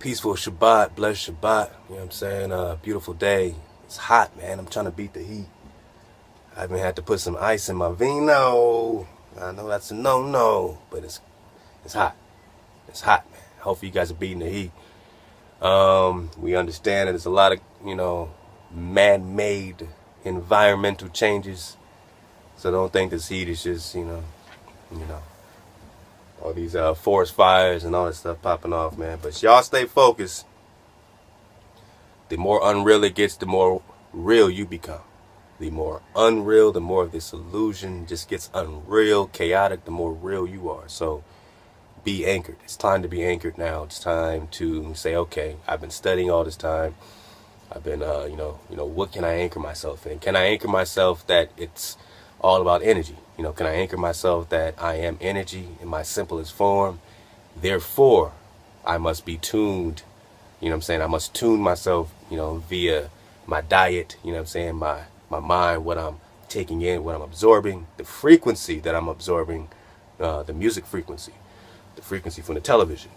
Peaceful Shabbat, blessed Shabbat, you know what I'm saying? Beautiful day. It's hot, man. I'm trying to beat the heat. I even had to put some ice in my vino. I know that's a no-no, but it's hot. It's hot, man. Hopefully you guys are beating the heat. We understand that there's a lot of, man-made environmental changes. So don't think this heat is just, all these forest fires and all that stuff popping off, man. But y'all stay focused. The more unreal it gets, the more real you become. The more unreal, the more of this illusion just gets unreal, chaotic, the more real you are. So be anchored. It's time to be anchored now. It's time to say, okay, I've been studying all this time. I've been, what can I anchor myself in? Can I anchor myself that it's all about energy? Can I anchor myself that I am energy in my simplest form? Therefore, I must be tuned. I must tune myself, via my diet, my mind, what I'm taking in, what I'm absorbing, the frequency that I'm absorbing, the music frequency, the frequency from the television.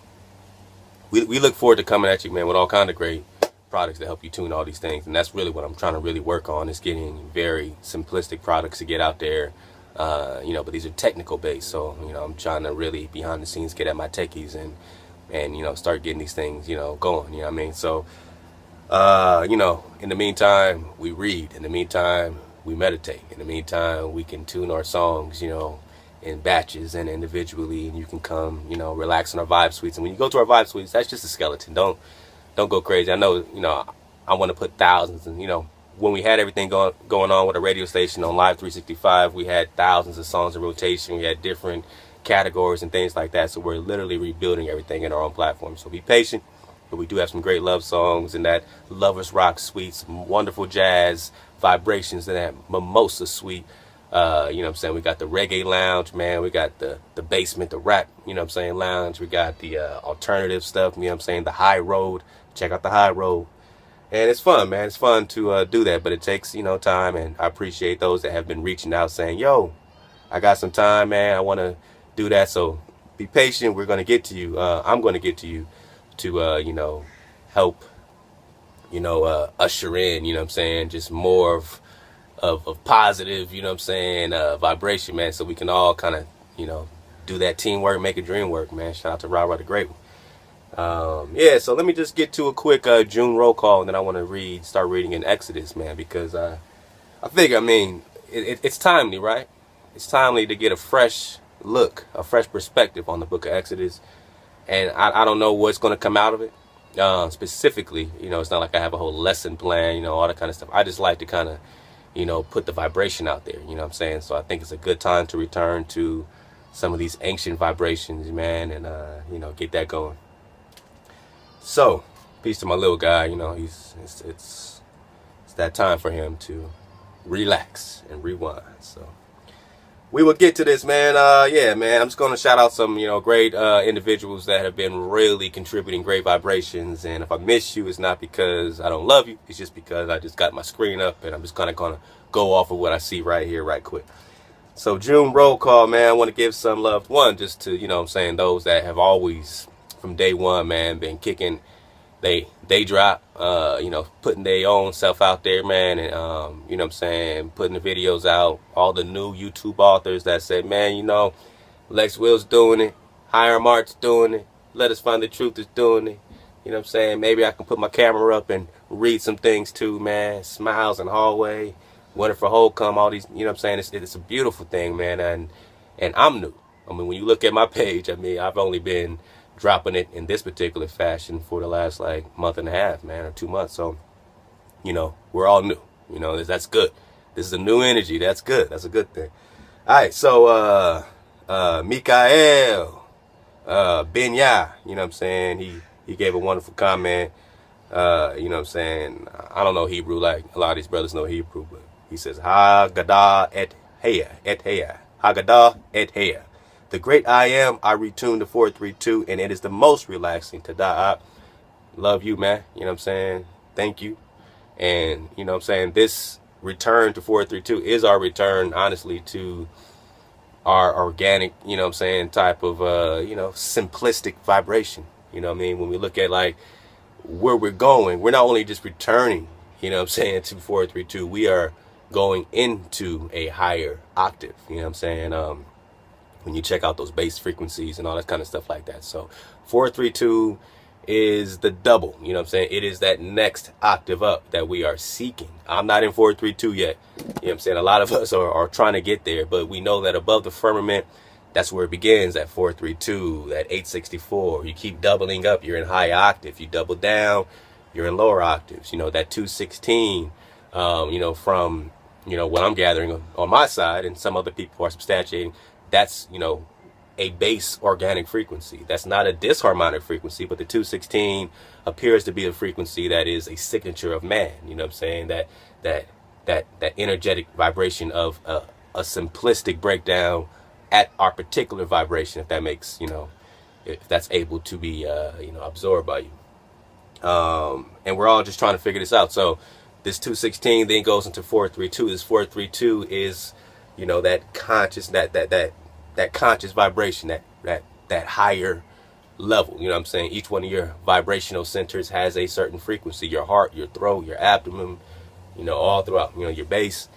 We look forward to coming at you, man, with all kind of great products to help you tune all these things. And that's really what I'm trying to really work on, is getting very simplistic products to get out there. But these are technical based. So, I'm trying to really behind the scenes get at my techies and start getting these things, going, So, in the meantime, we read. In the meantime, we meditate. In the meantime, we can tune our songs, in batches and individually, and you can come, relax in our vibe suites. And when you go to our vibe suites, that's just a skeleton. Don't go crazy. I know, I want to put thousands, and when we had everything going on with a radio station on Live 365, we had thousands of songs in rotation. We had different categories and things like that. So we're literally rebuilding everything in our own platform. So be patient. But we do have some great love songs in that Lovers Rock suite, some wonderful jazz vibrations in that Mimosa suite. We got the reggae lounge, man. We got the basement, the rap, lounge. We got the alternative stuff, the high road. Check out the high road. And it's fun, man. It's fun to do that, but it takes, time. And I appreciate those that have been reaching out saying, yo, I got some time, man. I want to do that. So be patient. We're going to get to you. I'm going to get to you to, help, usher in, just more of positive, vibration, man. So we can all kind of, do that teamwork, make a dream work, man. Shout out to Ra the Great One. So let me just get to a quick June roll call, and then I want to start reading in Exodus, man, because I think, it's timely, right? It's timely to get a fresh look, a fresh perspective on the book of Exodus, and I don't know what's going to come out of it specifically. It's not like I have a whole lesson plan, all that kind of stuff. I just like to kind of, put the vibration out there, So I think it's a good time to return to some of these ancient vibrations, man, and, get that going. So, peace to my little guy. It's that time for him to relax and rewind. So, we will get to this, man. Man, I'm just going to shout out some, great individuals that have been really contributing great vibrations. And if I miss you, it's not because I don't love you. It's just because I just got my screen up and I'm just kind of going to go off of what I see right here, right quick. So, June roll call, man. I want to give some love. One, just to, those that have always, from day one, man, been kicking they drop, putting their own self out there, man, and putting the videos out. All the new YouTube authors that say, man, Lex Will's doing it, Hiram Art's doing it, Let Us Find the Truth is doing it. Maybe I can put my camera up and read some things too, man. Smiles in Hallway, Wonderful Holcomb, all these, it's a beautiful thing, man, and I'm new. When you look at my page, I've only been dropping it in this particular fashion for the last month and a half, man, or 2 months. So, we're all new. That's good. This is a new energy. That's good. That's a good thing. All right. So, Mikael, Benya, he gave a wonderful comment. I don't know Hebrew like a lot of these brothers know Hebrew, but he says, Haggadah et Heya, Haggadah et Heya. The great I am, I retune to 432, and it is the most relaxing to die. Love you, man. Thank you. And, this return to 432 is our return, honestly, to our organic, type of, simplistic vibration. You know what I mean? When we look at like where we're going, we're not only just returning, you know what I'm saying, to 432, we are going into a higher octave, you know what I'm saying? When you check out those bass frequencies and all that kind of stuff like that. So 432 is the double, you know what I'm saying? It is that next octave up that we are seeking. I'm not in 432 yet. You know what I'm saying? A lot of us are trying to get there, but we know that above the firmament, that's where it begins, at 432, at 864. You keep doubling up, you're in high octave. You double down, you're in lower octaves. You know, that 216, you know, from, you know, what I'm gathering on my side, and some other people are substantiating, that's, you know, a base organic frequency. That's not a disharmonic frequency, but the 216 appears to be a frequency that is a signature of man. You know what I'm saying? That energetic vibration of a simplistic breakdown at our particular vibration, if that makes, you know, if that's able to be, you know, absorbed by you. And we're all just trying to figure this out. So this 216 then goes into 432. This 432 is, you know, that conscious, that conscious vibration, that higher level. You know what I'm saying? Each one of your vibrational centers has a certain frequency. Your heart, your throat, your abdomen, you know, all throughout, you know, your base.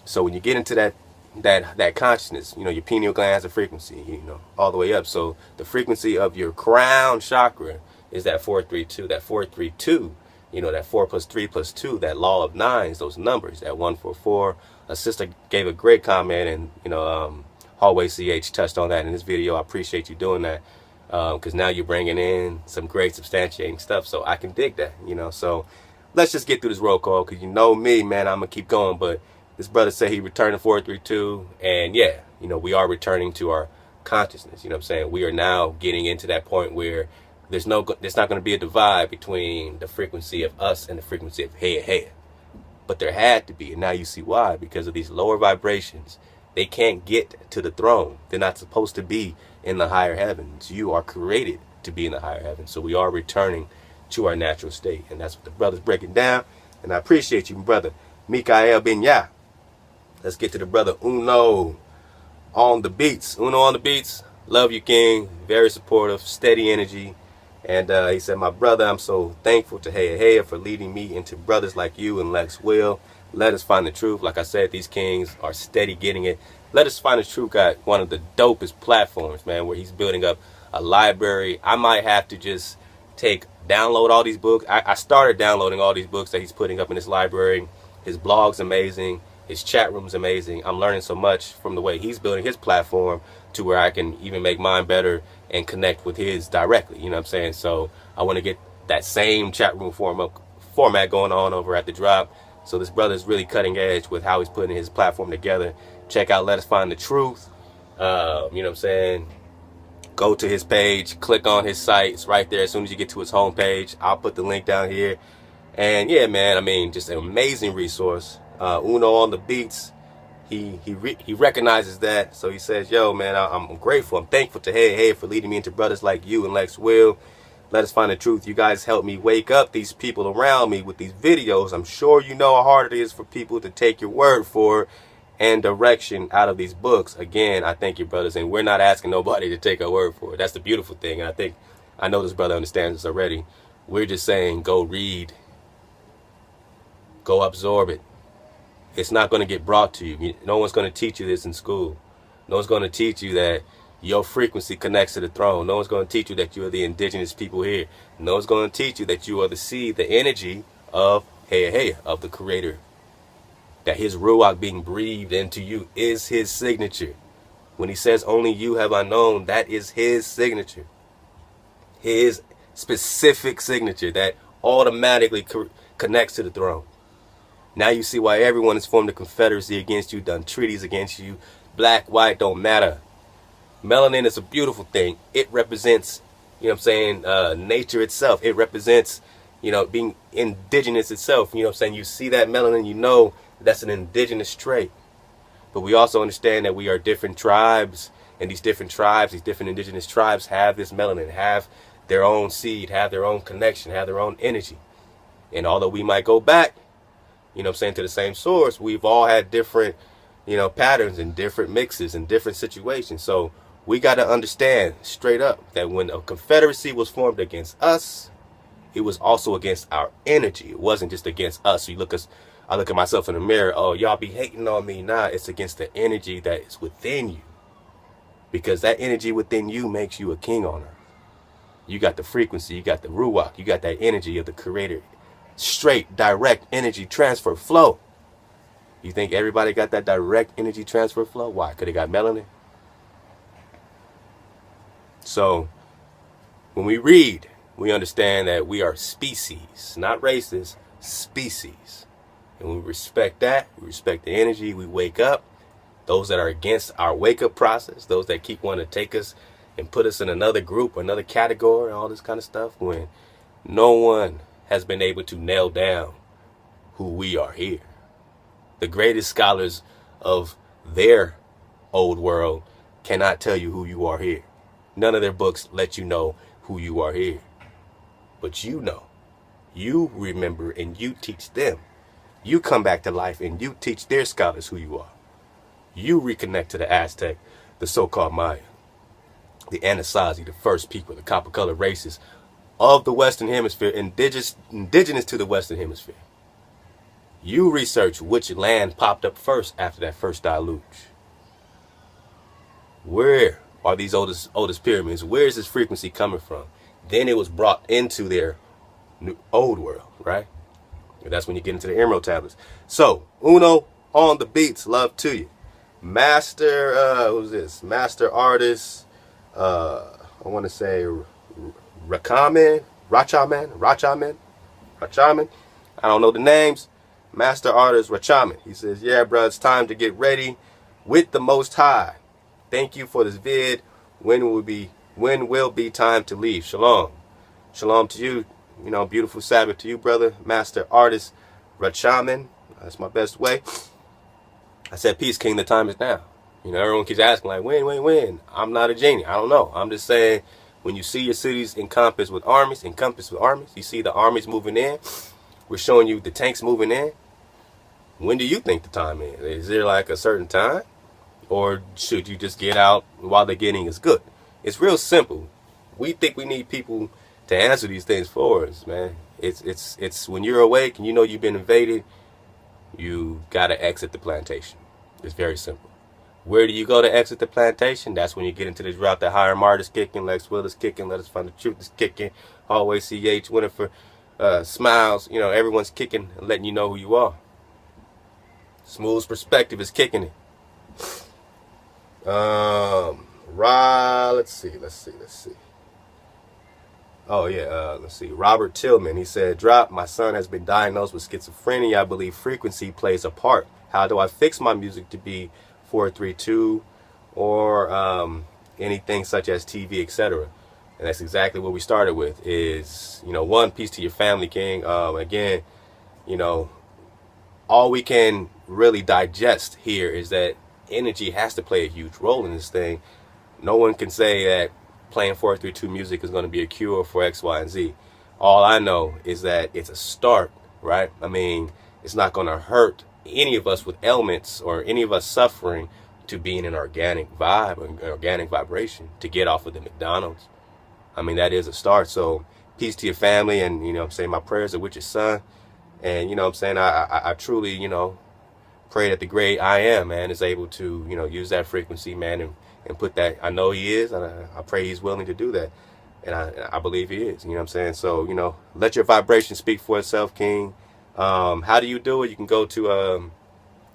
So when you get into that consciousness, you know, your pineal gland has a frequency, you know, all the way up. So the frequency of your crown chakra is that 432. That 432, you know, that 4 plus 3 plus 2, that law of nines, those numbers, that 144. A sister gave a great comment, and, you know, Hallway CH touched on that in this video. I appreciate you doing that, because now you're bringing in some great substantiating stuff, so I can dig that, you know. So let's just get through this roll call, because you know me, man, I'm gonna keep going. But this brother said he returned to 432, and yeah, you know, we are returning to our consciousness. You know what I'm saying? We are now getting into that point where there's not going to be a divide between the frequency of us and the frequency of hey. But there had to be, and now you see why. Because of these lower vibrations, they can't get to the throne. They're not supposed to be in the higher heavens. You are created to be in the higher heavens. So we are returning to our natural state. And that's what the brother's breaking down. And I appreciate you, brother Mikael Benya. Let's get to the brother Uno on the beats. Uno on the beats. Love you, King. Very supportive, steady energy. And he said, my brother, I'm so thankful to Heya for leading me into brothers like you and Lex Will. Let us find the truth. Like I said, these kings are steady getting it. Let us find the truth got one of the dopest platforms, man, where he's building up a library. I might have to just download all these books. I started downloading all these books that he's putting up in his library. His blog's amazing. His chat room's amazing. I'm learning so much from the way he's building his platform to where I can even make mine better and connect with his directly. You know what I'm saying? So I want to get that same chat room format going on over at The Drop. So this brother is really cutting edge with how he's putting his platform together. Check out Let Us Find the Truth. You know what I'm saying? Go to his page, click on his site. It's right there as soon as you get to his homepage. I'll put the link down here. And yeah, man, I mean, just an amazing resource. Uno on the beats. He recognizes that. So he says, yo, man, I'm grateful. I'm thankful to Heya for leading me into brothers like you and Lex Will. Let us find the truth. You guys help me wake up these people around me with these videos. I'm sure you know how hard it is for people to take your word for it and direction out of these books. Again, I thank you, brothers, and we're not asking nobody to take our word for it. That's the beautiful thing, and I know this brother understands this already. We're just saying, go read, go absorb it. It's not going to get brought to you. No one's going to teach you this in school. No one's going to teach you that your frequency connects to the throne. No one's going to teach you that you are the indigenous people here. No one's going to teach you that you are the seed, the energy of Heya, of the Creator. That his Ruach being breathed into you is his signature. When he says, only you have I known, that is his signature. His specific signature that automatically connects to the throne. Now you see why everyone has formed a confederacy against you, done treaties against you. Black, white, don't matter. Melanin is a beautiful thing. It represents, you know what I'm saying, nature itself. It represents, you know, being indigenous itself. You know what I'm saying? You see that melanin, you know that's an indigenous trait. But we also understand that we are different tribes. And these different tribes, these different indigenous tribes have this melanin, have their own seed, have their own connection, have their own energy. And although we might go back, you know what I'm saying, to the same source, we've all had different, you know, patterns and different mixes and different situations. So we got to understand straight up that when a confederacy was formed against us, it was also against our energy. It wasn't just against us. So I look at myself in the mirror. Oh, y'all be hating on me. Nah, it's against the energy that is within you. Because that energy within you makes you a king on earth. You got the frequency, you got the ruach, you got that energy of the creator. Straight, direct energy transfer flow. You think everybody got that direct energy transfer flow? Why? Because they got melanin? So, when we read, we understand that we are species, not races, species. And we respect that. We respect the energy. We wake up. Those that are against our wake-up process, those that keep wanting to take us and put us in another group, another category, and all this kind of stuff, when no one has been able to nail down who we are here. The greatest scholars of their old world cannot tell you who you are here. None of their books let you know who you are here. But you know. You remember and you teach them. You come back to life and you teach their scholars who you are. You reconnect to the Aztec, the so-called Maya, the Anasazi, the first people, the copper-colored races of the Western Hemisphere, indigenous to the Western Hemisphere. You research which land popped up first after that first deluge. Where are these oldest pyramids? Where is this frequency coming from? Then it was brought into their old world, right? And that's when you get into the Emerald tablets. So, Uno on the beats, love to you. Master, who's this? Master artist, I want to say Rachaman. I don't know the names. Master artist Rachaman. He says, yeah, bro, it's time to get ready with the Most High. Thank you for this vid. When will be time to leave? Shalom. Shalom to you. You know, beautiful Sabbath to you, brother. Master artist Rachaman. That's my best way. I said, peace, king, the time is now. You know, everyone keeps asking, like, when? I'm not a genie. I don't know. I'm just saying, when you see your cities encompassed with armies, you see the armies moving in. We're showing you the tanks moving in. When do you think the time is? Is there like a certain time? Or should you just get out while the getting is good? It's real simple. We think we need people to answer these things for us, man. It's when you're awake and you know you've been invaded, you gotta exit the plantation. It's very simple. Where do you go to exit the plantation? That's when you get into this route that Hiram Mart is kicking, Lex Will is kicking, Let Us Find the Truth is kicking, Hallway CH, Winifred, Smiles, you know, everyone's kicking and letting you know who you are. Smooth's perspective is kicking it. Let's see. Oh yeah, let's see. Robert Tillman, he said, drop, my son has been diagnosed with schizophrenia. I believe frequency plays a part. How do I fix my music to be 432 or anything such as TV, etc.? And that's exactly what we started with is, you know, one, peace to your family, King. Again, you know, all we can really digest here is that energy has to play a huge role in this thing. No one can say that playing 432 music is going to be a cure for X, Y, and Z. All I know is that it's a start, right? I mean, it's not going to hurt any of us with ailments or any of us suffering to be in an organic vibe, an organic vibration, to get off of the McDonald's. I mean, that is a start. So peace to your family, and, you know what I'm saying, my prayers are with your son. And, you know what I'm saying, I truly, you know, pray that the great I am, man, is able to, you know, use that frequency, man, and put that. I know he is, and I pray he's willing to do that. And I believe he is, you know what I'm saying? So, you know, let your vibration speak for itself, King. How do you do it? You can go to, you know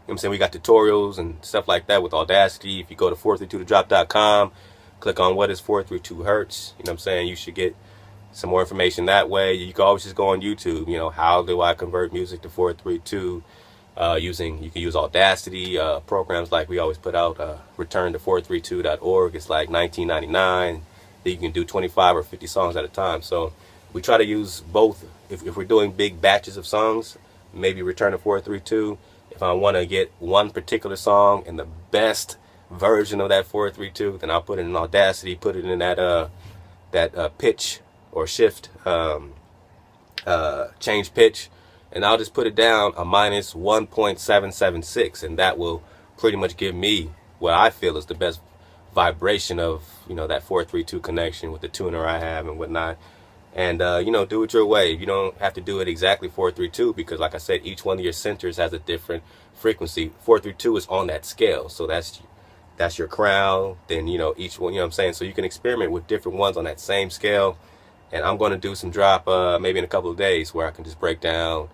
what I'm saying, we got tutorials and stuff like that with Audacity. If you go to 432thedrop.com, click on what is 432 hertz, you know what I'm saying, you should get some more information that way. You can always just go on YouTube, you know, how do I convert music to 432? You can use Audacity, programs like we always put out, return to 432.org. It's like $19.99. You can do 25 or 50 songs at a time. So we try to use both. If we're doing big batches of songs, maybe return to 432. If I want to get one particular song and the best version of that 432, then I'll put it in Audacity, put it in that pitch or shift, change pitch, and I'll just put it down a minus 1.776, and that will pretty much give me what I feel is the best vibration of, you know, that 432 connection with the tuner I have and whatnot. And, you know, do it your way. You don't have to do it exactly 432 because, like I said, each one of your centers has a different frequency. 432 is on that scale. So that's your crown. Then, you know, each one, you know what I'm saying? So you can experiment with different ones on that same scale. And I'm going to do some drop maybe in a couple of days where I can just break down,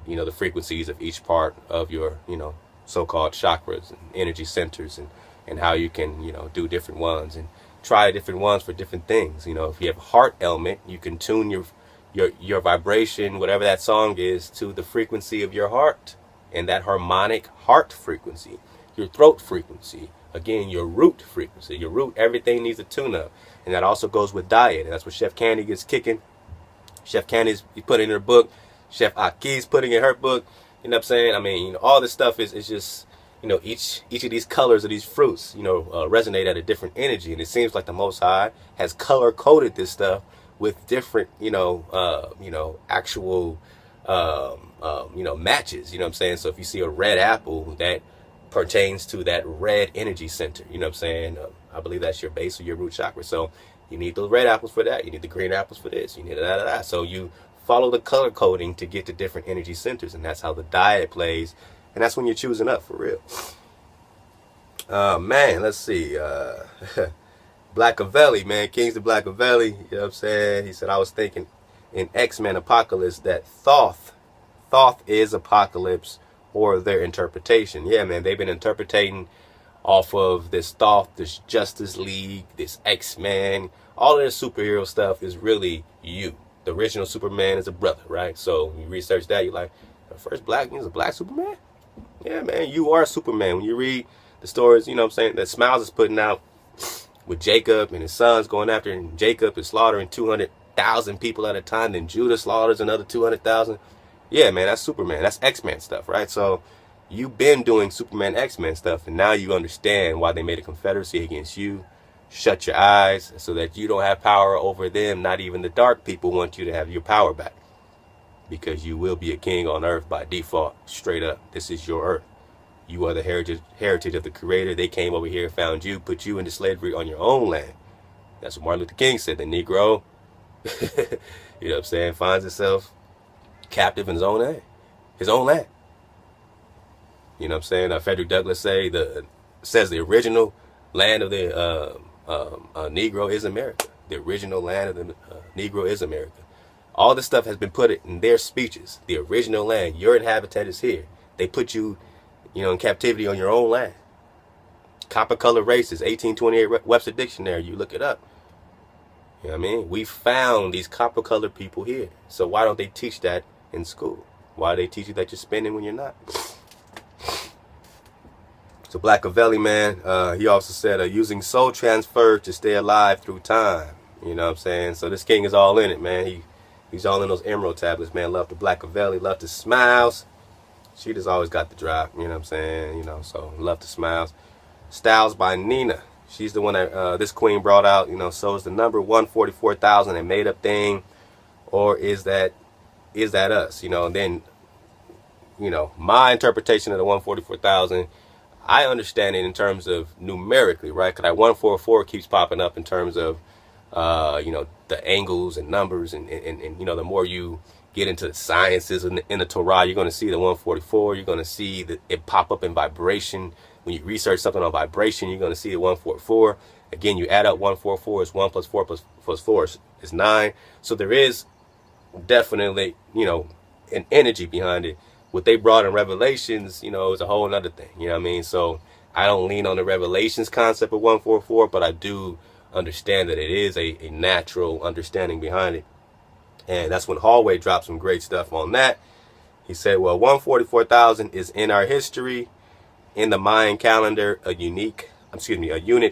you know, the frequencies of each part of your, you know, so-called chakras and energy centers, and how you can, you know, do different ones and try different ones for different things. You know, if you have a heart element, you can tune your vibration, whatever that song is, to the frequency of your heart, and that harmonic heart frequency, your throat frequency, again, your root frequency, your root, everything needs a tune up. And that also goes with diet. And that's what Chef Candy gets kicking. Chef Candy's putting in her book. Chef Aki's putting in her book. You know what I'm saying? I mean, you know, all this stuff is just, you know, each of these colors of these fruits, you know, resonate at a different energy. And it seems like the Most High has color coded this stuff with different, you know, actual, you know, matches. You know what I'm saying? So if you see a red apple, that pertains to that red energy center. You know what I'm saying? I believe that's your base or your root chakra. So you need the red apples for that. You need the green apples for this. You need that. So you follow the color coding to get to different energy centers, and that's how the diet plays. And that's when you're choosing up for real. Man, let's see. Blackavelli, man, Kings of Blackavelli. You know what I'm saying? He said, I was thinking in X-Men Apocalypse that Thoth is Apocalypse, or their interpretation. Yeah, man, they've been interpreting off of this Thoth, this Justice League, this X-Men. All of this superhero stuff is really you. The original Superman is a brother, right? So you research that, you're like, the first black man is a black Superman? Yeah, man, you are Superman. When you read the stories, you know what I'm saying, that Smiles is putting out with Jacob and his sons going after, and Jacob is slaughtering 200,000 people at a time, then Judah slaughters another 200,000. Yeah, man, that's Superman. That's X-Men stuff, right? So you've been doing Superman, X-Men stuff, and now you understand why they made a confederacy against you. Shut your eyes so that you don't have power over them. Not even the dark people want you to have your power back, because you will be a king on earth by default, straight up. This is your earth. You are the heritage of the Creator. They came over here, found you, put you into slavery on your own land. That's what Martin Luther King said. The Negro, you know what I'm saying, finds himself captive in his own land. You know what I'm saying? Frederick Douglass says the original land of the Negro is America. The original land of the Negro is America. All this stuff has been put in their speeches. The original land, your inhabitant is here. They put you, you know, in captivity on your own land. Copper color races, 1828 Webster Dictionary. You look it up. You know what I mean? We found these copper colored people here. So why don't they teach that in school? Why do they teach you that you're spending when you're not? So Blackavelli, man, he also said using soul transfer to stay alive through time. You know what I'm saying? So this king is all in it, man. He's all in those emerald tablets, man. Love to Blackavelli, love to Smiles. She just always got the drop, you know what I'm saying? You know, so love to Smiles. Styles by Nina. She's the one that this queen brought out, you know. So is the number 144,000 a made up thing, or is that us? You know, and then, you know, my interpretation of the 144,000, I understand it in terms of numerically, right? Because that 144 keeps popping up in terms of, you know, the angles and numbers, and you know, the more you get into the sciences in the Torah, you're going to see the 144. You're going to see it pop up in vibration. When you research something on vibration, you're going to see the 144. Again, you add up 144 is 1 plus 4 plus 4 is 9. So there is definitely, you know, an energy behind it. What they brought in Revelations, you know, is a whole other thing. You know what I mean? So I don't lean on the Revelations concept of 144, but I do understand that it is a natural understanding behind it. And that's when Hallway dropped some great stuff on that. He said, well, 144,000 is in our history. In the Mayan calendar, a unit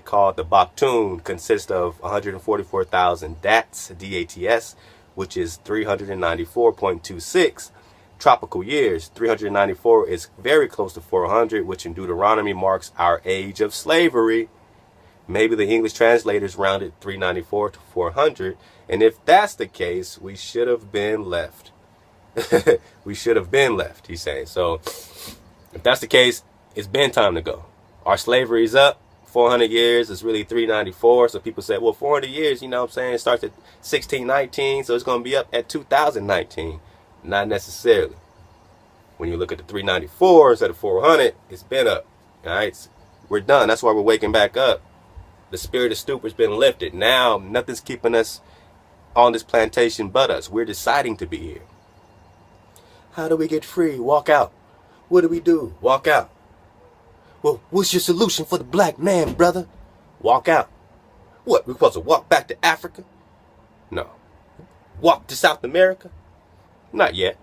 called the Baktun consists of 144,000 DATS, D-A-T-S, which is 394.26 tropical years. 394 is very close to 400, which in Deuteronomy marks our age of slavery. Maybe the English translators rounded 394 to 400. And if that's the case, we should have been left. We should have been left, he's saying. So if that's the case, it's been time to go. Our slavery is up. 400 years is really 394. So people say, well, 400 years, you know what I'm saying, it starts at 1619, so it's going to be up at 2019. Not necessarily. When you look at the 394 instead of 400, it's been up. All right, we're done. That's why we're waking back up. The spirit of stupor has been lifted. Now nothing's keeping us on this plantation but us. We're deciding to be here. How do we get free? Walk out. What do we do? Walk out. Well, what's your solution for the black man, brother? Walk out. What, we're supposed to walk back to Africa? No. Walk to South America? Not yet.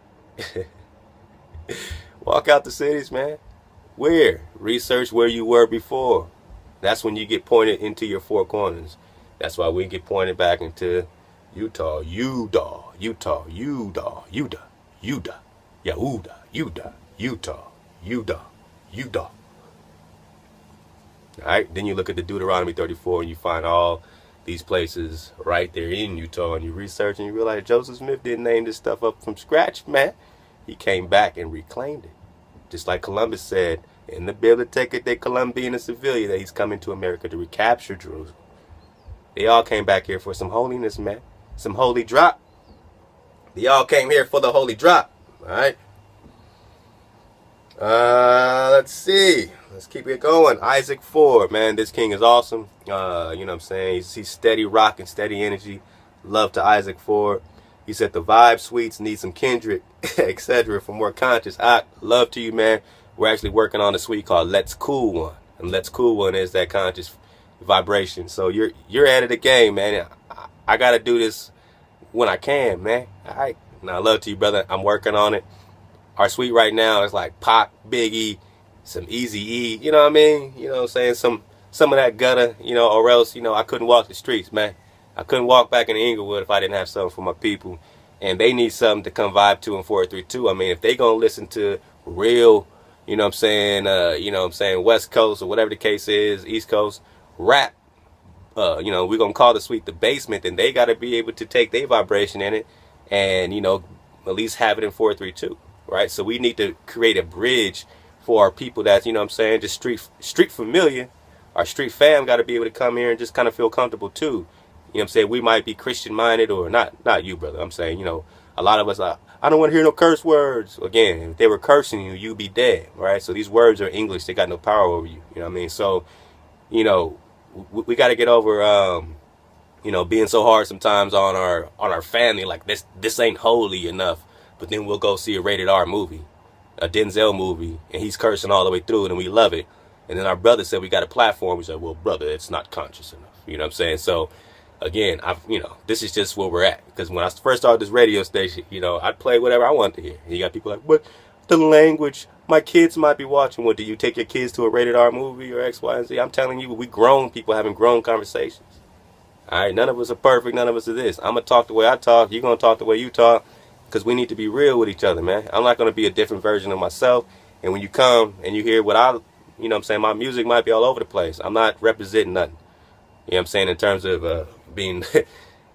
Walk out the cities, man. Where? Research where you were before. That's when you get pointed into your four corners. That's why we get pointed back into Utah, Utah, Utah, Utah, Utah, Utah, Yahuda, Utah, Utah, Utah, Utah. Alright, then you look at the Deuteronomy 34 and you find all these places right there in Utah, and you research and you realize Joseph Smith didn't name this stuff up from scratch, man. He came back and reclaimed it. Just like Columbus said in the Biblioteca de Colombia and Sevilla that he's coming to America to recapture Jerusalem. They all came back here for some holiness, man. Some holy drop. They all came here for the holy drop. Alright. Let's see. Let's keep it going. Isaac Ford, man, this king is awesome. You know what I'm saying? He's steady rocking, steady energy. Love to Isaac Ford. He said the vibe suites need some kindred, etc. for more conscious. I love to you, man. We're actually working on a suite called Let's Cool One. And Let's Cool One is that conscious vibration. So you're out of the game, man. I gotta do this when I can, man. Alright. Now love to you, brother. I'm working on it. Our suite right now is like Pac, Biggie, some Eazy-E, you know what I mean? You know what I'm saying? Some of that gutter, you know, or else, you know, I couldn't walk the streets, man. I couldn't walk back in Inglewood if I didn't have something for my people. And they need something to come vibe to in 432. I mean, if they gonna listen to real, you know what I'm saying, West Coast or whatever the case is, East Coast, rap, you know, we're gonna call the suite the basement, then they gotta be able to take their vibration in it and, you know, at least have it in 432. Right? So we need to create a bridge for our people that's, you know what I'm saying, just street familiar. Our street fam got to be able to come here and just kind of feel comfortable too. You know what I'm saying? We might be Christian minded, or not you, brother. I'm saying, you know, a lot of us are, I don't want to hear no curse words. Again, if they were cursing you, you'd be dead, right? So these words are English. They got no power over you. You know what I mean? So, you know, we got to get over, you know, being so hard sometimes on our family. Like this ain't holy enough. But then we'll go see a rated R movie, a Denzel movie, and he's cursing all the way through it, and we love it. And then our brother said we got a platform. We said, well, brother, it's not conscious enough. You know what I'm saying? So, again, you know, this is just where we're at. Because when I first started this radio station, you know, I'd play whatever I wanted to hear. And you got people like, what? The language my kids might be watching. What, do you take your kids to a rated R movie or X, Y, and Z? I'm telling you, we grown people having grown conversations. All right, none of us are perfect. None of us are this. I'm going to talk the way I talk. You're going to talk the way you talk. Because we need to be real with each other, man. I'm not going to be a different version of myself. And when you come and you hear what you know what I'm saying, my music might be all over the place. I'm not representing nothing. You know what I'm saying, in terms of being,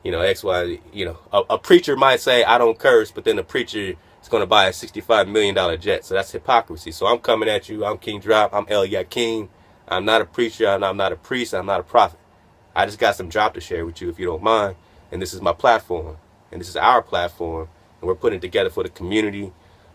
you know, X, Y, you know. A preacher might say, I don't curse, but then the preacher is going to buy a $65 million jet. So that's hypocrisy. So I'm coming at you. I'm King Drop. I'm El Yakim. I'm not a preacher. I'm not a priest. I'm not a prophet. I just got some drop to share with you, if you don't mind. And this is my platform. And this is our platform. And we're putting it together for the community, you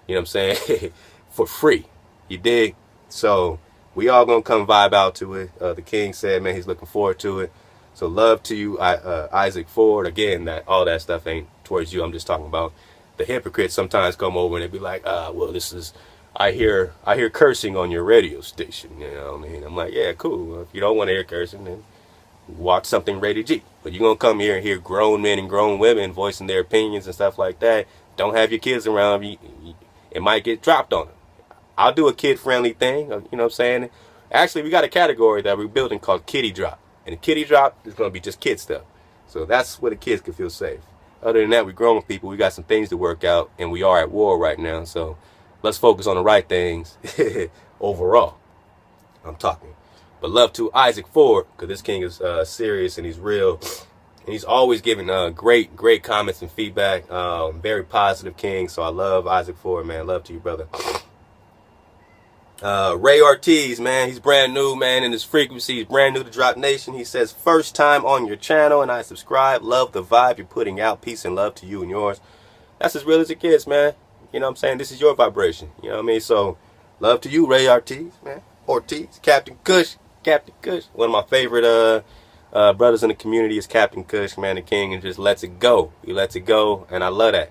know what I'm saying, for free. You dig? So we all going to come vibe out to it. The king said, man, he's looking forward to it. So love to you, Isaac Ford. Again, that all that stuff ain't towards you. I'm just talking about the hypocrites sometimes come over and they be like, well, this is, I hear cursing on your radio station. You know what I mean? I'm like, yeah, cool. If you don't want to hear cursing, then watch something rated G. But you're going to come here and hear grown men and grown women voicing their opinions and stuff like that. Don't have your kids around. It might get dropped on them. I'll do a kid-friendly thing, you know what I'm saying? Actually, we got a category that we're building called Kitty Drop. And the Kitty Drop is going to be just kid stuff. So that's where the kids can feel safe. Other than that, we're grown people. We got some things to work out, and we are at war right now. So let's focus on the right things overall. I'm talking. But love to Isaac Ford, because this king is serious and he's real. And he's always giving great comments and feedback. Very positive king. So I love Isaac Ford, man. Love to you, brother. Ray Ortiz, man, he's brand new, man, in his frequency. He's brand new to Drop Nation. He says, first time on your channel, and I subscribe. Love the vibe you're putting out. Peace and love to you and yours. That's as real as it gets, man. You know what I'm saying? This is your vibration. You know what I mean? So, love to you, Ray Ortiz, man. Ortiz, Captain Kush. Captain Kush. One of my favorite brothers in the community is Captain Kush, man, the king, and just lets it go. He lets it go, and I love that.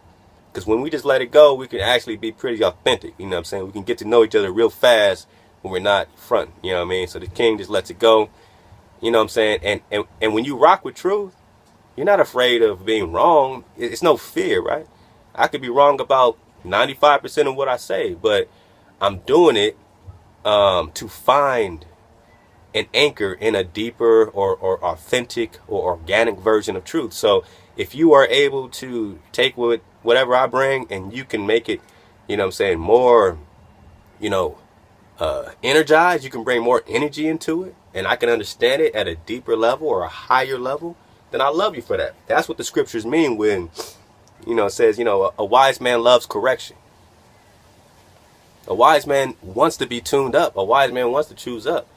Because when we just let it go, we can actually be pretty authentic. You know what I'm saying? We can get to know each other real fast when we're not fronting. You know what I mean? So the king just lets it go. You know what I'm saying? And when you rock with truth, you're not afraid of being wrong. It's no fear, right? I could be wrong about 95% of what I say, but I'm doing it to find an anchor in a deeper or authentic or organic version of truth. So if you are able to take whatever I bring and you can make it, you know what I'm saying, more, you know, energized, you can bring more energy into it, and I can understand it at a deeper level or a higher level, then I love you for that. That's what the scriptures mean when, you know, it says, you know, a wise man loves correction. A wise man wants to be tuned up. A wise man wants to choose up.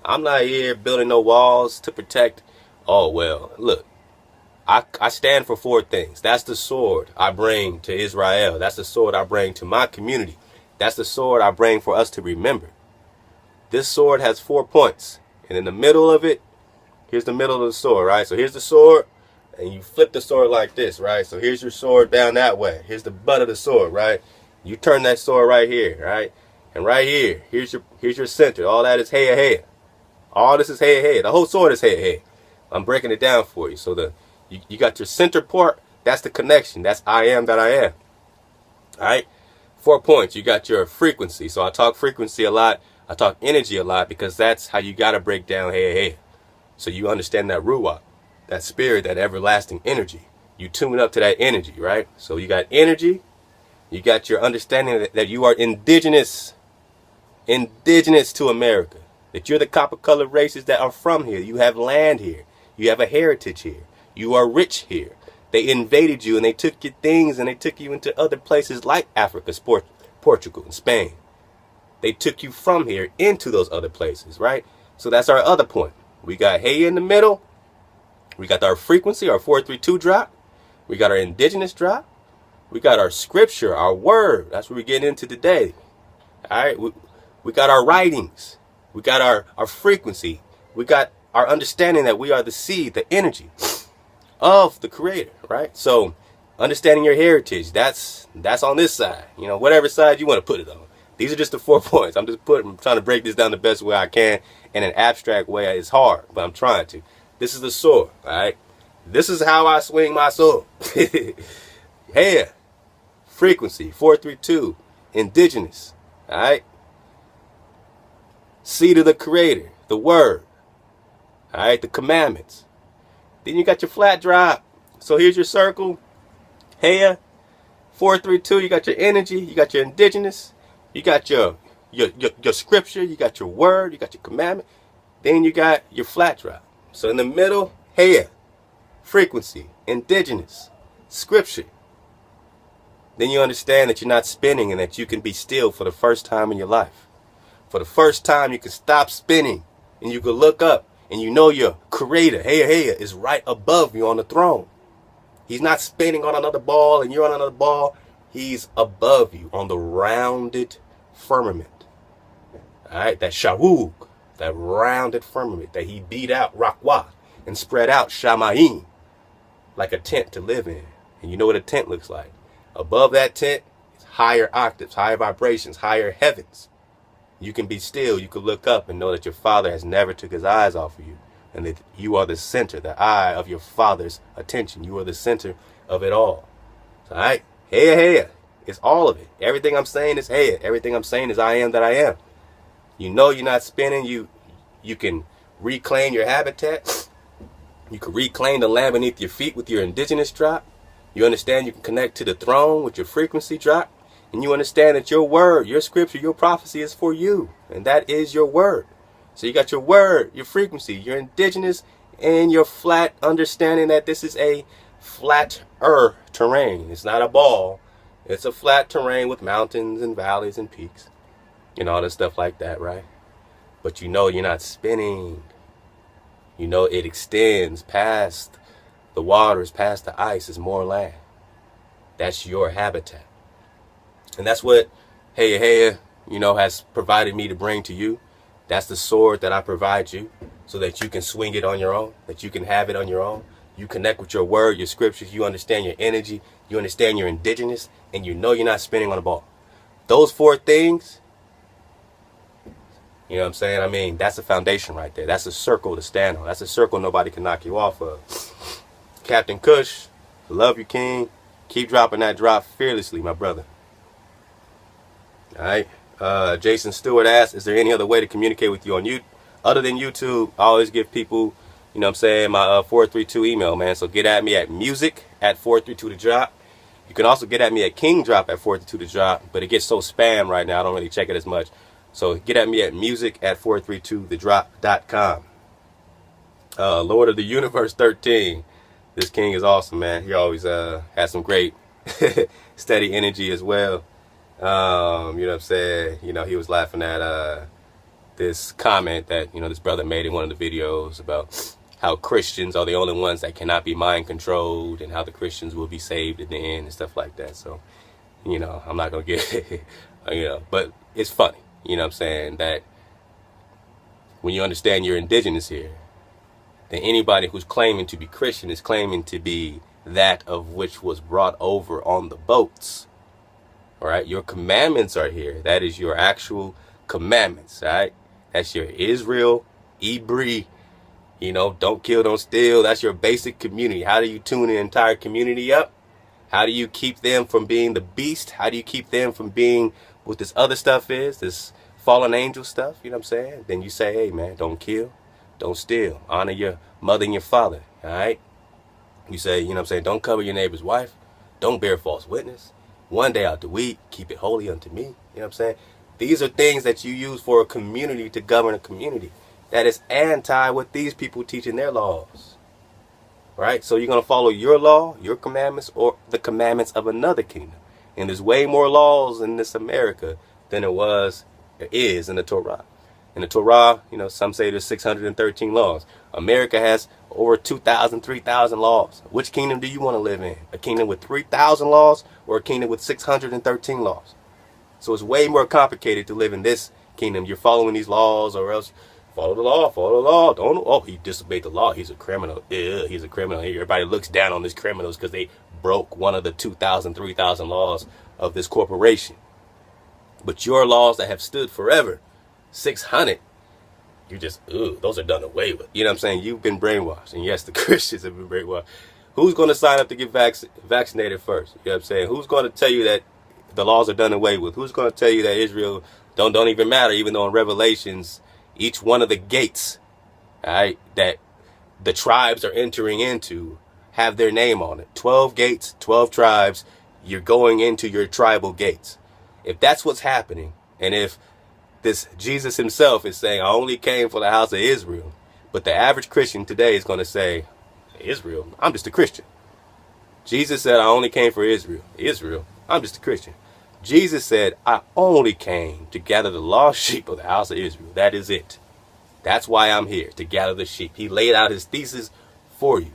I'm not here building no walls to protect. Oh, well, look, I stand for 4 things. That's the sword I bring to Israel. That's the sword I bring to my community. That's the sword I bring for us to remember. This sword has 4 points. And in the middle of it, here's the middle of the sword, right? So here's the sword, and you flip the sword like this, right? So here's your sword down that way. Here's the butt of the sword, right? You turn that sword right here, right? And right here, here's your center. All that is hey. All this is hey. The whole sword is hey. I'm breaking it down for you. So you got your center part. That's the connection. That's I am that I am. All right. 4 points. You got your frequency. So I talk frequency a lot. I talk energy a lot because that's how you got to break down hey. So you understand that ruach, that spirit, that everlasting energy. You tune up to that energy, right? So you got energy. You got your understanding that you are indigenous to America. That you're the copper-colored races that are from here. You have land here. You have a heritage here. You are rich here. They invaded you and they took your things and they took you into other places like Africa, Portugal, and Spain. They took you from here into those other places, right? So that's our other point. We got hey in the middle. We got our frequency, our 432 drop. We got our indigenous drop. We got our scripture, our word. That's what we're getting into today. All right. We got our writings. We got our frequency. We got our understanding that we are the seed, the energy of the creator, right? So understanding your heritage, that's on this side, you know, whatever side you want to put it on. These are just the 4 points. I'm trying to break this down the best way I can in an abstract way. It's hard, but I'm trying to. This is the sword, all right? This is how I swing my sword. Hey, frequency, 432, indigenous, all right? Seed of the creator, the word, all right, the commandments. Then you got your flat drop. So here's your circle. Hey, 432, you got your energy, you got your indigenous, you got your scripture, you got your word, you got your commandment. Then you got your flat drop. So in the middle, hey, frequency, indigenous, scripture. Then you understand that you're not spinning and that you can be still for the first time in your life. For the first time, you can stop spinning and you can look up and you know your creator, hey, is right above you on the throne. He's not spinning on another ball and you're on another ball. He's above you on the rounded firmament. All right, that shawug, that rounded firmament that he beat out rakwa and spread out shamayim like a tent to live in. And you know what a tent looks like. Above that tent is higher octaves, higher vibrations, higher heavens. You can be still. You can look up and know that your Father has never took his eyes off of you. And that you are the center, the eye of your Father's attention. You are the center of it all. So, all right? Hey. It's all of it. Everything I'm saying is hey. Everything I'm saying is I am that I am. You know you're not spinning. You can reclaim your habitat. You can reclaim the land beneath your feet with your indigenous drop. You understand you can connect to the throne with your frequency drop. And you understand that your word, your scripture, your prophecy is for you. And that is your word. So you got your word, your frequency, your indigenous, and your flat understanding that this is a flatter terrain. It's not a ball. It's a flat terrain with mountains and valleys and peaks. and all this stuff like that, right? But you know you're not spinning. You know it extends past the waters, past the ice, is more land. That's your habitat. And that's what Hey, has provided me to bring to you. That's the sword that I provide you so that you can swing it on your own, that you can have it on your own. You connect with your word, your scriptures, you understand your energy, you understand your indigenous, and you know you're not spinning on a ball. Those 4 things, you know what I'm saying? I mean, that's a foundation right there. That's a circle to stand on. That's a circle nobody can knock you off of. Captain Kush, love you, King. Keep dropping that drop fearlessly, my brother. All right. Jason Stewart asks, is there any other way to communicate with you on YouTube? Other than YouTube, I always give people, you know what I'm saying, my 432 email, man. So get at me at music@432thedrop. You can also get at me at kingdrop at 432thedrop, but it gets so spam right now, I don't really check it as much. So get at me at music@432thedrop.com. Lord of the Universe 13. This king is awesome, man. He always has some great steady energy as well. You know what I'm saying? You know, he was laughing at this comment that, this brother made in one of the videos about how Christians are the only ones that cannot be mind controlled and how the Christians will be saved at the end and stuff like that. So, I'm not going to get, but it's funny, you know what I'm saying, that when you understand you're indigenous here, then anybody who's claiming to be Christian is claiming to be that of which was brought over on the boats. All right, your commandments are here. That is your actual commandments, all right? That's your Israel, Ibri, don't kill, don't steal. That's your basic community. How do you tune the entire community up? How do you keep them from being the beast? How do you keep them from being what this other stuff is, this fallen angel stuff, you know what I'm saying? Then you say, hey, man, don't kill, don't steal. Honor your mother and your father, all right? You say, you know what I'm saying, don't cover your neighbor's wife. Don't bear false witness. One day out the week, keep it holy unto me. You know what I'm saying? These are things that you use for a community to govern a community. That is anti what these people teach in their laws. Right? So you're going to follow your law, your commandments, or the commandments of another kingdom. And there's way more laws in this America than there is in the Torah. In the Torah, some say there's 613 laws. America has over 2,000, 3,000 laws. Which kingdom do you want to live in? A kingdom with 3,000 laws or a kingdom with 613 laws? So it's way more complicated to live in this kingdom. You're following these laws, or else follow the law, follow the law. Oh, he disobeyed the law. He's a criminal. He's a criminal. Everybody looks down on these criminals because they broke one of the 2,000, 3,000 laws of this corporation. But your laws that have stood forever, 600, you just, those are done away with. You know what I'm saying? You've been brainwashed. And yes, the Christians have been brainwashed. Who's going to sign up to get vaccinated first? You know what I'm saying? Who's going to tell you that the laws are done away with? Who's going to tell you that Israel don't even matter, even though in Revelations, each one of the gates, all right, that the tribes are entering into have their name on it. 12 gates, 12 tribes. You're going into your tribal gates. If that's what's happening, and if this Jesus himself is saying, I only came for the house of Israel, but the average Christian today is going to say, Israel, I'm just a Christian. Jesus said, I only came for Israel. Israel, I'm just a Christian. Jesus said, I only came to gather the lost sheep of the house of Israel. That is it. That's why I'm here, to gather the sheep. He laid out his thesis for you.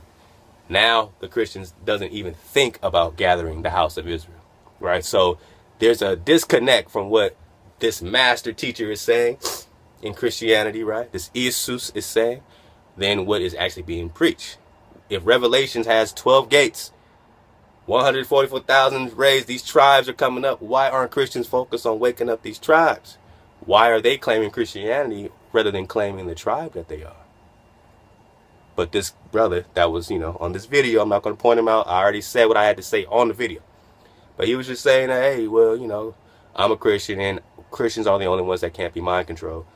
Now the Christians doesn't even think about gathering the house of Israel, right? So there's a disconnect from what this master teacher is saying in Christianity, right? This Jesus is saying, than what is actually being preached. If Revelations has 12 gates, 144,000 raised, these tribes are coming up. Why aren't Christians focused on waking up these tribes? Why are they claiming Christianity rather than claiming the tribe that they are? But this brother that was, on this video, I'm not going to point him out. I already said what I had to say on the video. But he was just saying that, hey, well, I'm a Christian and Christians are the only ones that can't be mind controlled.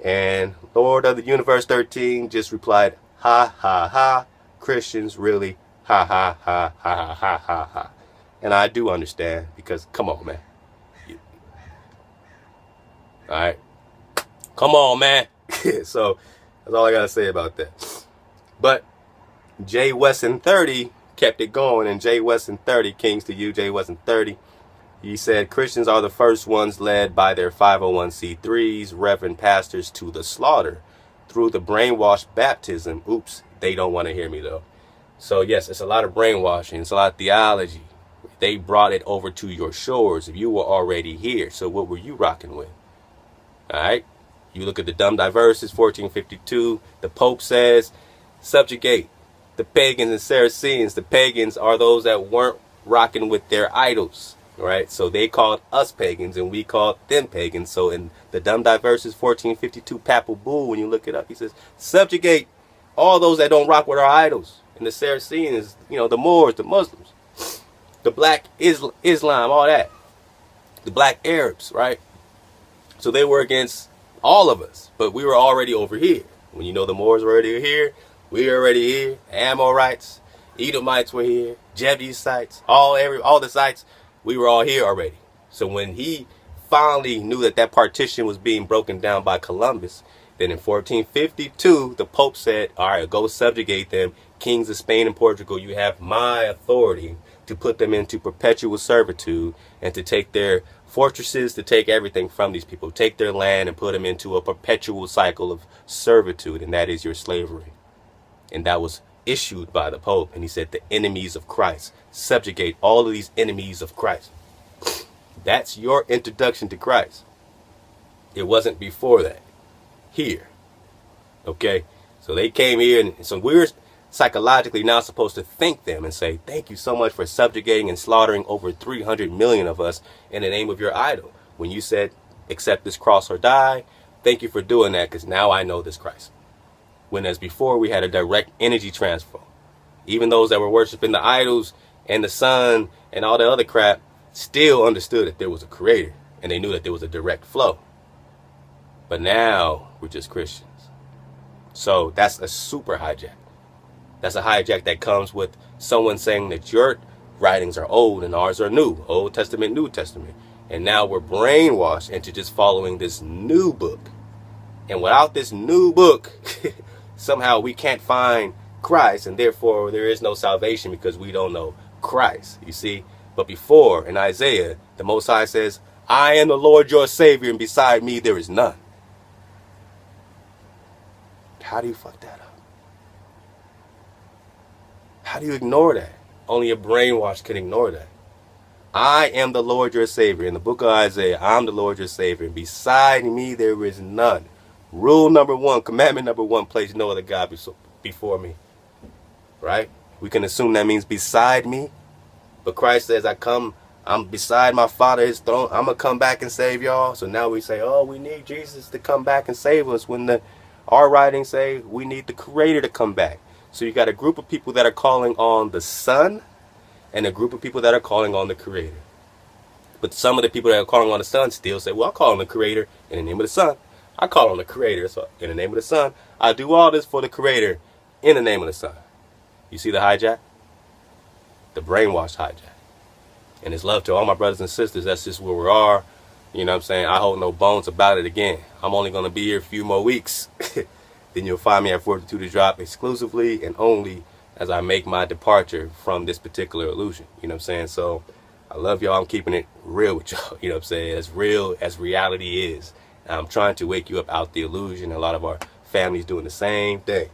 And Lord of the Universe 13 just replied, ha, ha, ha, Christians really, ha, ha, ha, ha, ha, ha, ha, ha. And I do understand, because come on, man. All right. Come on, man. So that's all I got to say about that. But Jay Wesson 30 kept it going, and Jay Wesson 30, kings to you, Jay Wesson 30. He said Christians are the first ones led by their 501c3s, reverend pastors, to the slaughter through the brainwash baptism. Oops, they don't want to hear me though. So yes, it's a lot of brainwashing. It's a lot of theology. They brought it over to your shores. You were already here. So what were you rocking with? All right. You look at the dumb diverses, 1452. The Pope says, subjugate the pagans and Saracens. The pagans are those that weren't rocking with their idols. Right. So they called us pagans and we called them pagans. So in the dumb diverses, 1452 Papal Bull, when you look it up, he says, subjugate all those that don't rock with our idols. And the Saracens, you know, the Moors, the Muslims, the black Islam, all that. The black Arabs, right? So they were against all of us, but we were already over here. When you know the Moors were already here, we were already here. Amorites, Edomites were here, Jebusites, all the sites, we were all here already. So when he finally knew that that partition was being broken down by Columbus, then in 1452, the Pope said, all right, go subjugate them. Kings of Spain and Portugal, you have my authority to put them into perpetual servitude and to take their fortresses, to take everything from these people, take their land and put them into a perpetual cycle of servitude, and that is your slavery. And that was issued by the Pope, and he said the enemies of Christ, subjugate all of these enemies of Christ. That's your introduction to Christ. It wasn't before that. Here. Okay? So they came here, and so we're psychologically now supposed to thank them and say, thank you so much for subjugating and slaughtering over 300 million of us in the name of your idol. When you said, accept this cross or die, thank you for doing that, because now I know this Christ. When as before, we had a direct energy transfer. Even those that were worshiping the idols and the sun and all the other crap still understood that there was a creator, and they knew that there was a direct flow. But now we're just Christians. So that's a super hijack. That's a hijack that comes with someone saying that your writings are old and ours are new. Old Testament, New Testament. And now we're brainwashed into just following this new book. And without this new book, somehow we can't find Christ, and therefore there is no salvation because we don't know Christ. You see? But before, in Isaiah, the Most High says, I am the Lord your Savior, and beside me there is none. How do you fuck that up? How do you ignore that? Only a brainwash can ignore that. I am the Lord your Savior. In the book of Isaiah, I'm the Lord your Savior. And beside me there is none. Rule number one, commandment number one, place no other God before me. Right? We can assume that means beside me. But Christ says, I'm beside my Father, his throne. I'm going to come back and save y'all. So now we say, oh, we need Jesus to come back and save us. When our writings say we need the Creator to come back. So you got a group of people that are calling on the Son and a group of people that are calling on the Creator. But some of the people that are calling on the Son still say, well, I call on the Creator in the name of the Son. I call on the Creator so in the name of the Son. I do all this for the Creator in the name of the Son. You see the hijack? The brainwashed hijack. And it's love to all my brothers and sisters. That's just where we are. You know what I'm saying? I hold no bones about it again. I'm only going to be here a few more weeks. Then you'll find me at 42 to drop exclusively and only as I make my departure from this particular illusion. You know what I'm saying? So I love y'all. I'm keeping it real with y'all. You know what I'm saying? As real as reality is. I'm trying to wake you up out the illusion. A lot of our families doing the same thing.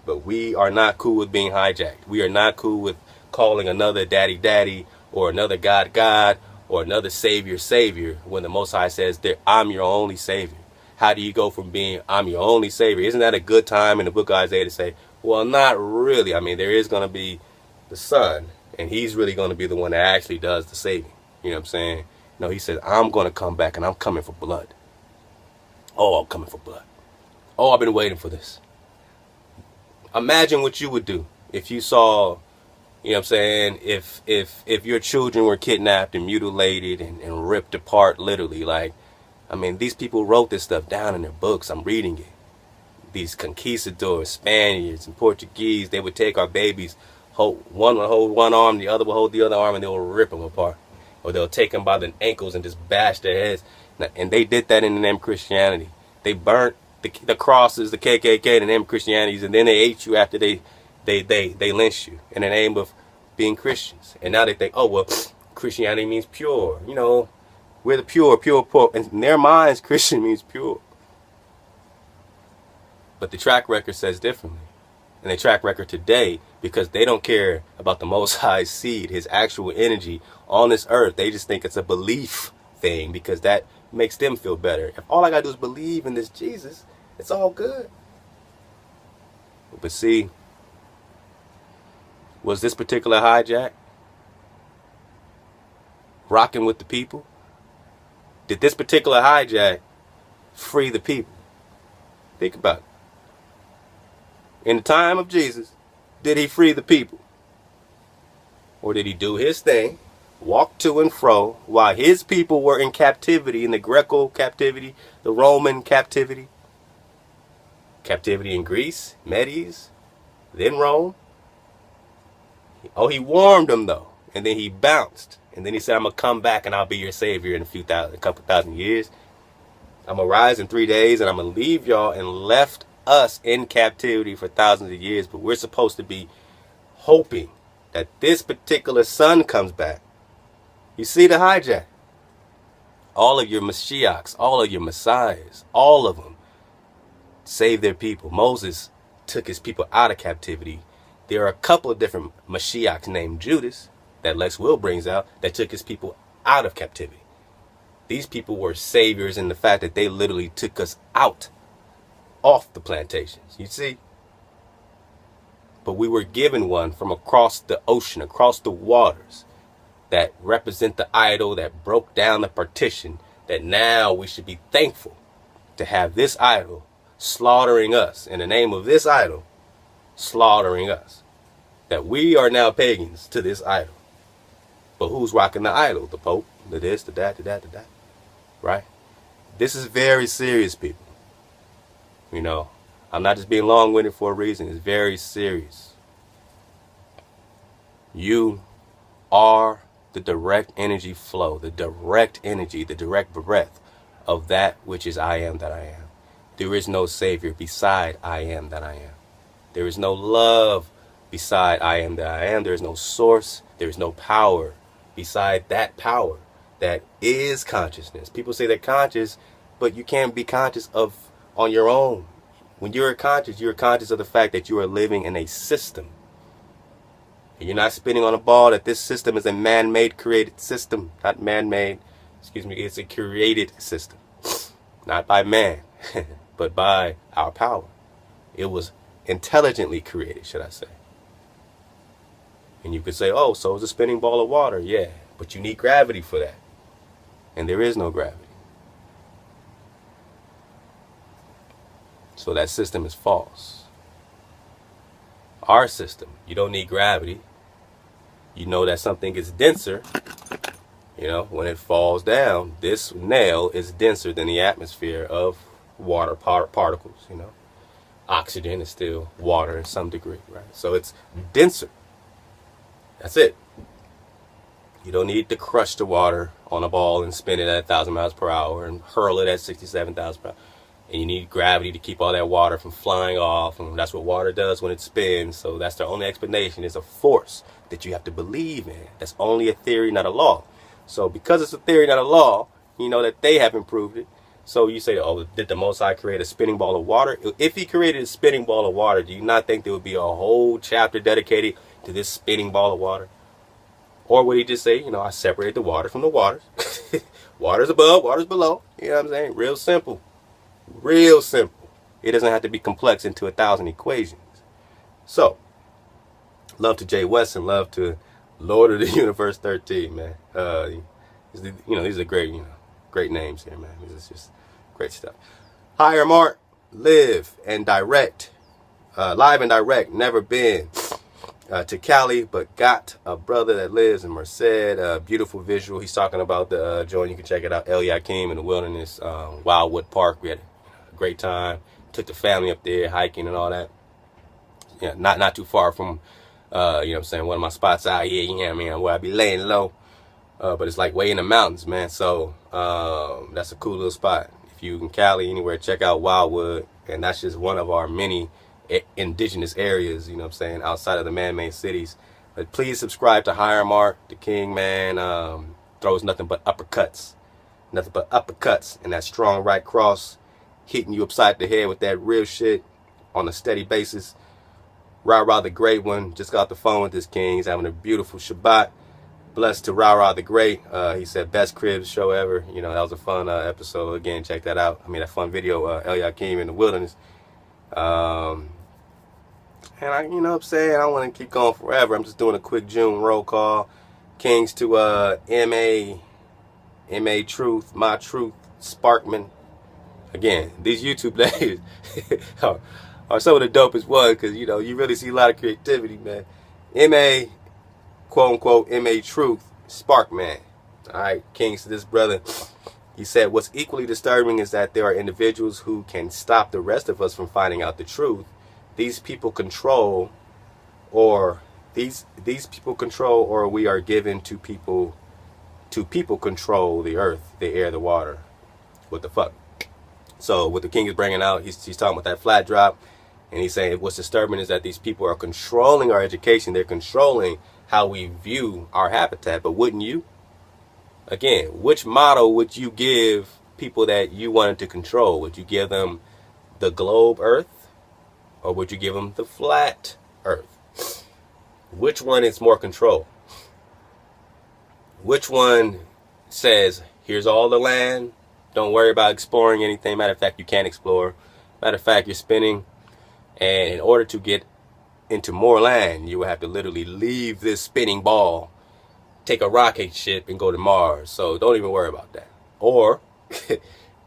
But we are not cool with being hijacked. We are not cool with calling another daddy daddy or another God God or another savior savior when the Most High says that I'm your only savior. How do you go from being I'm your only savior? Isn't that a good time in the book of Isaiah to say, well, not really. I mean, there is going to be the Son, and he's really going to be the one that actually does the saving. You know what I'm saying? No, he said, I'm going to come back, and I'm coming for blood. Oh, I'm coming for blood. Oh, I've been waiting for this. Imagine what you would do if you saw, you know what I'm saying, if your children were kidnapped and mutilated and ripped apart, literally. Like, I mean, these people wrote this stuff down in their books. I'm reading it. These conquistadors, Spaniards, and Portuguese, they would take our babies, one would hold one arm, the other would hold the other arm, and they would rip them apart. Or they'll take them by the ankles and just bash their heads. And they did that in the name of Christianity. They burnt the crosses, the KKK, in the name of Christianity, and then they ate you after they lynched you in the name of being Christians. And now they think, oh, well, Christianity means pure. You know, we're the pure, pure, pure. In their minds, Christian means pure. But the track record says differently. And the track record today, because they don't care about the Most High seed, his actual energy on this earth. They just think it's a belief thing because that makes them feel better. If all I got to do is believe in this Jesus, it's all good. But see, was this particular hijack rocking with the people? Did this particular hijack free the people? Think about it. In the time of Jesus, did he free the people? Or did he do his thing, walk to and fro, while his people were in captivity, in the Greco captivity, the Roman captivity, captivity in Greece, Medes, then Rome? Oh, he warned them though, and then he bounced. And then he said, I'm going to come back and I'll be your savior in a couple thousand years. I'm going to rise in 3 days and I'm going to leave y'all, and left us in captivity for thousands of years. But we're supposed to be hoping that this particular son comes back. You see the hijack? All of your Mashiachs, all of your Messiahs, all of them saved their people. Moses took his people out of captivity. There are a couple of different Mashiachs named Judas that Lex Will brings out that took his people out of captivity. These people were saviors in the fact that they literally took us out off the plantations, you see? But we were given one from across the ocean, across the waters, that represent the idol that broke down the partition, that now we should be thankful to have this idol slaughtering us, in the name of this idol, slaughtering us. That we are now pagans to this idol. But who's rocking the idol? The Pope, the this, the that, the that, the that. Right? This is very serious, people. You know, I'm not just being long-winded for a reason. It's very serious. You are the direct energy flow, the direct energy, the direct breath of that which is I am that I am. There is no savior beside I am that I am. There is no love beside I am that I am. There is no source. There is no power beside that power that is consciousness. People say they're conscious, but you can't be conscious of on your own. When you're conscious of the fact that you are living in a system. And you're not spinning on a ball that this system is a man-made created system. Not man-made, it's a created system. Not by man, but by our power. It was intelligently created, should I say. And you could say, oh, so it's a spinning ball of water. Yeah, but you need gravity for that. And there is no gravity. So that system is false. Our system, you don't need gravity. You know that something is denser. You know, when it falls down, this nail is denser than the atmosphere of water particles, you know. Oxygen is still water in some degree, right? So it's denser. That's it. You don't need to crush the water on a ball and spin it at 1,000 miles per hour and hurl it at 67,000 per hour. And you need gravity to keep all that water from flying off. And that's what water does when it spins. So that's the only explanation. It's a force that you have to believe in. That's only a theory, not a law. So because it's a theory, not a law, you know that they haven't proved it. So you say, oh, did the Most High create a spinning ball of water? If he created a spinning ball of water, do you not think there would be a whole chapter dedicated to this spinning ball of water? Or would he just say, you know, I separated the water from the waters. Water's above, water's below. You know what I'm saying? Real simple. Real simple. It doesn't have to be complex into 1,000 equations. So, love to Jay West and love to Lord of the Universe 13, man. You know, these are great, great names here, man. This is just great stuff. Higher Mark, live and direct. Live and direct, never been to Cali, but got a brother that lives in Merced. Beautiful visual. He's talking about the joint. You can check it out. El Yakim in the wilderness, Wildwood Park. We had a great time. Took the family up there hiking and all that. Yeah, not too far from, you know what I'm saying, one of my spots out here, you know what I mean, where I be laying low. But it's like way in the mountains, man. So that's a cool little spot. If you in Cali, anywhere, check out Wildwood. And that's just one of our many indigenous areas, you know what I'm saying, outside of the man-made cities. But please subscribe to Higher Mark. The king, man, throws nothing but uppercuts. Nothing but uppercuts. And that strong right cross hitting you upside the head with that real shit on a steady basis. Rah the Great One just got the phone with this king. He's having a beautiful Shabbat. Blessed to Rah the Great. He said best cribs show ever. You know, that was a fun episode. Again, check that out. I mean, that fun video, El Yakim in the wilderness. And I, you know what I'm saying, I don't want to keep going forever. I'm just doing a quick June roll call. Kings to M.A. Truth, My Truth, Sparkman. Again, these YouTube days are some of the dopest ones, because, you know, you really see a lot of creativity, man. M.A., quote-unquote, M.A. Truth, Sparkman. All right, Kings to this brother. He said, what's equally disturbing is that there are individuals who can stop the rest of us from finding out the truth. These people control, or these people control, or we are given to people control the earth, the air, the water. What the fuck? So what the king is bringing out, he's talking about that flat drop, and he's saying what's disturbing is that these people are controlling our education. They're controlling how we view our habitat. But wouldn't you? Again, which model would you give people that you wanted to control? Would you give them the globe earth? Or would you give them the flat earth? Which one is more control? Which one says, here's all the land, don't worry about exploring anything. Matter of fact, you can't explore. Matter of fact, you're spinning. And in order to get into more land, you will have to literally leave this spinning ball, take a rocket ship, and go to Mars. So don't even worry about that. Or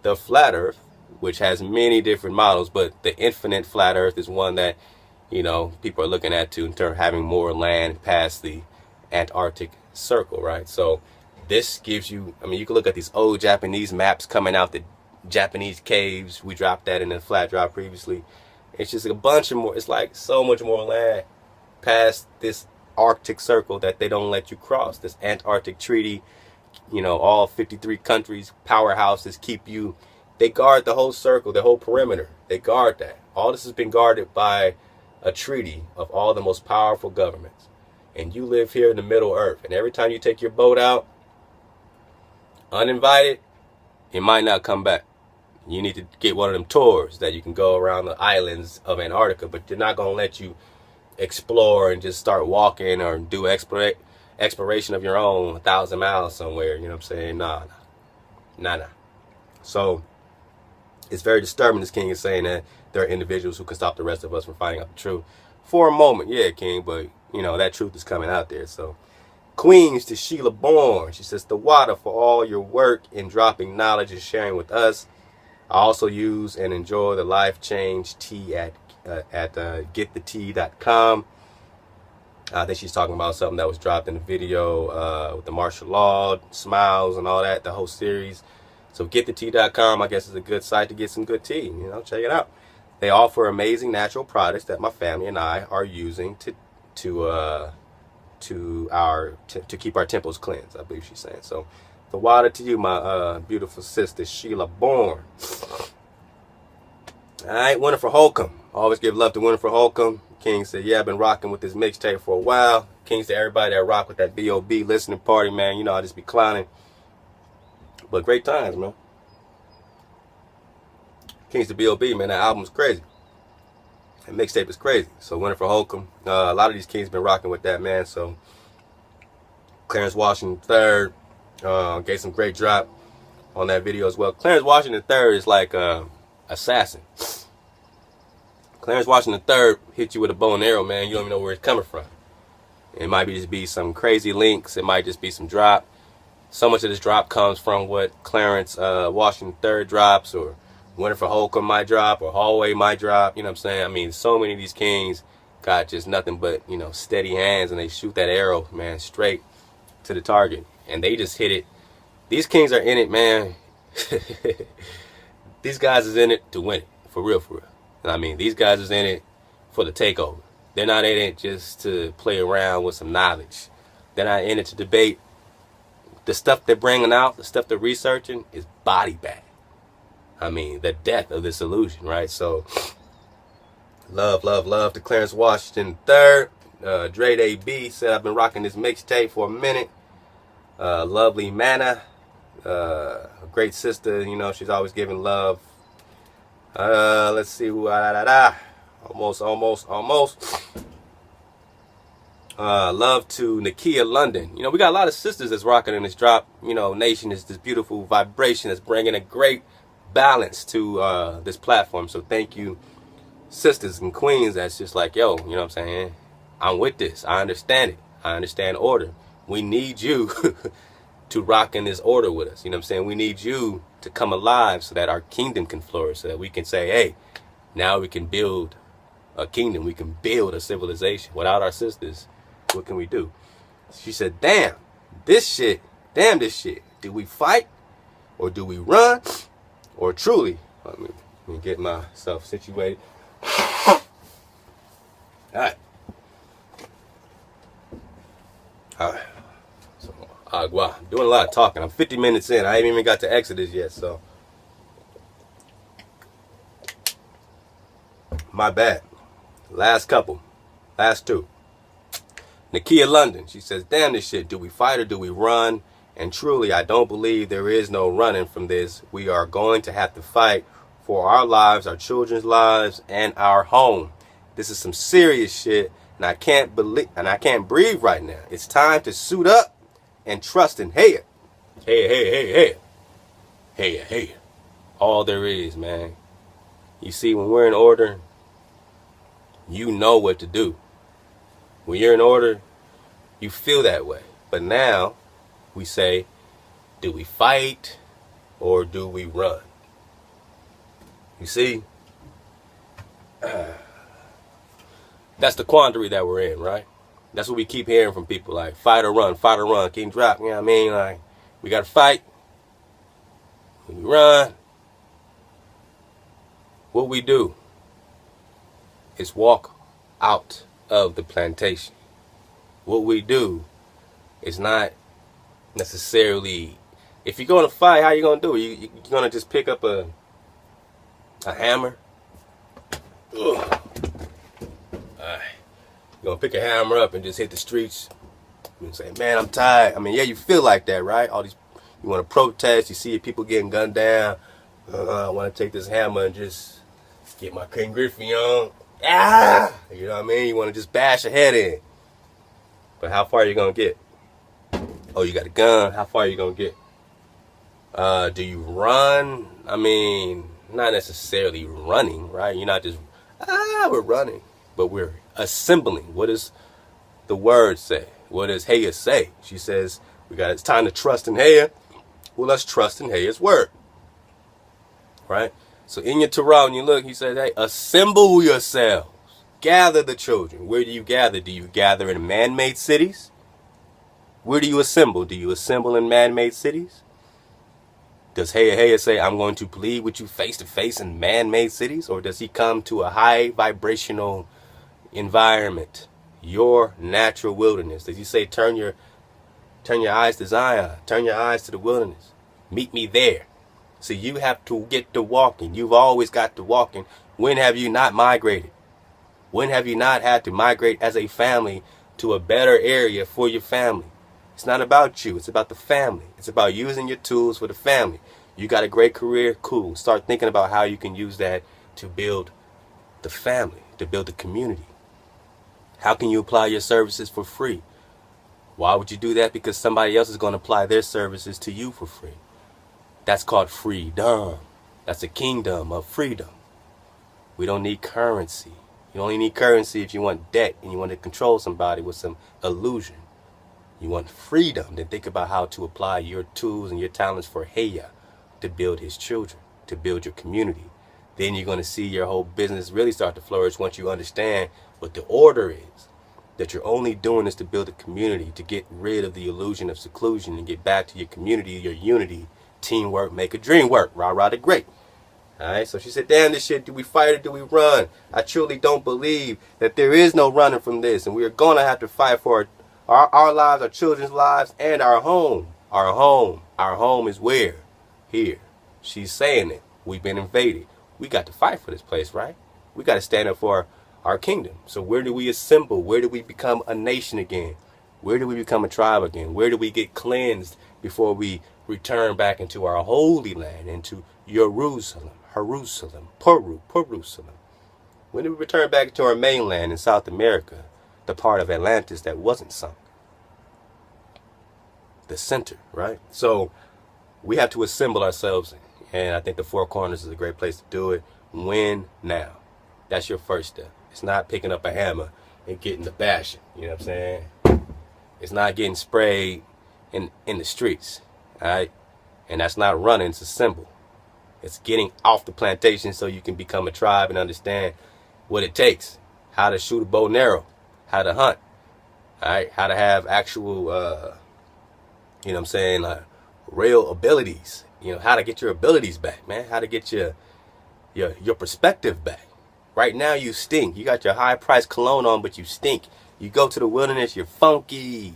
the flat earth, which has many different models, but the infinite flat earth is one that, you know, people are looking at in terms of having more land past the Antarctic circle, right? So this gives you, I mean, you can look at these old Japanese maps coming out the Japanese caves. We dropped that in the flat drop previously. It's just a bunch of more, it's like so much more land past this Arctic circle that they don't let you cross. This Antarctic treaty, you know, all 53 countries, powerhouses keep you. They guard the whole circle, the whole perimeter. They guard that. All this has been guarded by a treaty of all the most powerful governments. And you live here in the Middle Earth. And every time you take your boat out, uninvited, it might not come back. You need to get one of them tours that you can go around the islands of Antarctica. But they're not going to let you explore and just start walking or do exploration of your own 1,000 miles somewhere. You know what I'm saying? Nah. So it's very disturbing this king is saying that there are individuals who can stop the rest of us from finding out the truth. For a moment, yeah, king, but, you know, that truth is coming out there. So, Queens to Sheila Bourne. She says, the water for all your work in dropping knowledge and sharing with us. I also use and enjoy the Life Change tea at getthetea.com. I think she's talking about something that was dropped in the video with the martial law, smiles, and all that, the whole series. So getthetea.com, I guess, is a good site to get some good tea. You know, check it out. They offer amazing natural products that my family and I are using to keep our temples cleansed, I believe she's saying. So the water to you, my beautiful sister Sheila Bourne. All right, Winifred Holcomb. Always give love to Winifred Holcomb. King said, yeah, I've been rocking with this mixtape for a while. King said, everybody that rock with that B.O.B. listening party, man, you know, I just be clowning. But great times, man. Kings to B.O.B., man, that album's crazy. That mixtape is crazy. So Winifred Holcomb, a lot of these kings been rocking with that, man. So Clarence Washington III gave some great drop on that video as well. Clarence Washington III is like assassin. Clarence Washington III hit you with a bow and arrow, man. You don't even know where it's coming from. It might just be some crazy links. It might just be some drop. So much of this drop comes from what Clarence Washington III drops, or Winifred Holcomb might drop, or Hallway might drop. You know what I'm saying? I mean, so many of these kings got just nothing but, you know, steady hands, and they shoot that arrow, man, straight to the target. And they just hit it. These kings are in it, man. These guys is in it to win it. For real, for real. I mean, these guys is in it for the takeover. They're not in it just to play around with some knowledge. They're not in it to debate. The stuff they're bringing out, the stuff they're researching is body bag. I mean, the death of this illusion, right? So, love to Clarence Washington III. Dre AB said, I've been rocking this mixtape for a minute. Lovely Manna, a great sister, you know, she's always giving love. Let's see who, almost. Love to Nakia London. You know, we got a lot of sisters that's rocking in this drop. You know, Nation is this beautiful vibration that's bringing a great balance to this platform. So thank you, sisters and queens. That's just like, yo, you know what I'm saying? I'm with this. I understand it. I understand order. We need you to rock in this order with us. You know what I'm saying? We need you to come alive so that our kingdom can flourish, so that we can say, hey, now we can build a kingdom. We can build a civilization. Without our sisters, what can we do? She said, damn this shit. Do we fight or do we run? Or truly, let me get myself situated. All right. So, Agua. I'm doing a lot of talking. I'm 50 minutes in. I ain't even got to Exodus yet, so. My bad. Last two. Nakia London, she says, damn this shit, do we fight or do we run? And truly, I don't believe there is no running from this. We are going to have to fight for our lives, our children's lives, and our home. This is some serious shit, and I can't breathe right now. It's time to suit up and trust in Hey. All there is, man. You see, when we're in order, you know what to do. When you're in order, you feel that way. But now, we say, do we fight or do we run? You see? That's the quandary that we're in, right? That's what we keep hearing from people, like, fight or run, kingdrop, you know what I mean? Like, we gotta fight, we run. What we do is walk out of the plantation. What we do is not necessarily, if you're going to fight, how you going to do it? You're going to just pick up a hammer? Ugh. Alright. You're going to pick a hammer up and just hit the streets and say, man, I'm tired. I mean, yeah, you feel like that, right? All these, you want to protest, you see people getting gunned down. I want to take this hammer and just get my King Griffey on. You know what I mean? You want to just bash your head in. But how far are you going to get? Oh, you got a gun. How far are you going to get? Do you run? I mean, not necessarily running, right? You're not just, we're running. But we're assembling. What does the word say? What does Haya say? She says, it's time to trust in Haya. Well, let's trust in Haya's word. Right? So in your Torah, when you look, he says, hey, assemble yourselves. Gather the children. Where do you gather? Do you gather in man-made cities? Where do you assemble? Do you assemble in man-made cities? Does Haya say, I'm going to plead with you face-to-face in man-made cities? Or does he come to a high vibrational environment, your natural wilderness? Does he say, turn your eyes to Zion, turn your eyes to the wilderness, meet me there? So you have to get to walking. You've always got to walking. When have you not migrated? When have you not had to migrate as a family to a better area for your family? It's not about you. It's about the family. It's about using your tools for the family. You got a great career? Cool. Start thinking about how you can use that to build the family, to build the community. How can you apply your services for free? Why would you do that? Because somebody else is going to apply their services to you for free. That's called freedom. That's a kingdom of freedom. We don't need currency. You only need currency if you want debt and you want to control somebody with some illusion. You want freedom. Then think about how to apply your tools and your talents for Haya to build his children, to build your community. Then you're going to see your whole business really start to flourish once you understand what the order is. That you're only doing this to build a community, to get rid of the illusion of seclusion and get back to your community, your unity. Teamwork, make a dream work. Rah, rah, the great. Alright, so she said, damn this shit, do we fight or do we run? I truly don't believe that there is no running from this. And we are going to have to fight for our lives, our children's lives, and our home. Our home. Our home is where? Here. She's saying it. We've been invaded. We got to fight for this place, right? We got to stand up for our kingdom. So where do we assemble? Where do we become a nation again? Where do we become a tribe again? Where do we get cleansed before we return back into our holy land, into Jerusalem, Jerusalem? When do we return back to our mainland in South America, the part of Atlantis that wasn't sunk? The center, right? So we have to assemble ourselves, and I think the Four Corners is a great place to do it. When? Now. That's your first step. It's not picking up a hammer and getting the bashing. You know what I'm saying? It's not getting sprayed in the streets. All right? And that's not running. It's assemble. It's getting off the plantation so you can become a tribe and understand what it takes. How to shoot a bow and arrow. How to hunt. All right? How to have actual, you know what I'm saying, real abilities. You know, how to get your abilities back, man. How to get your perspective back. Right now you stink. You got your high-priced cologne on, but you stink. You go to the wilderness, you're funky.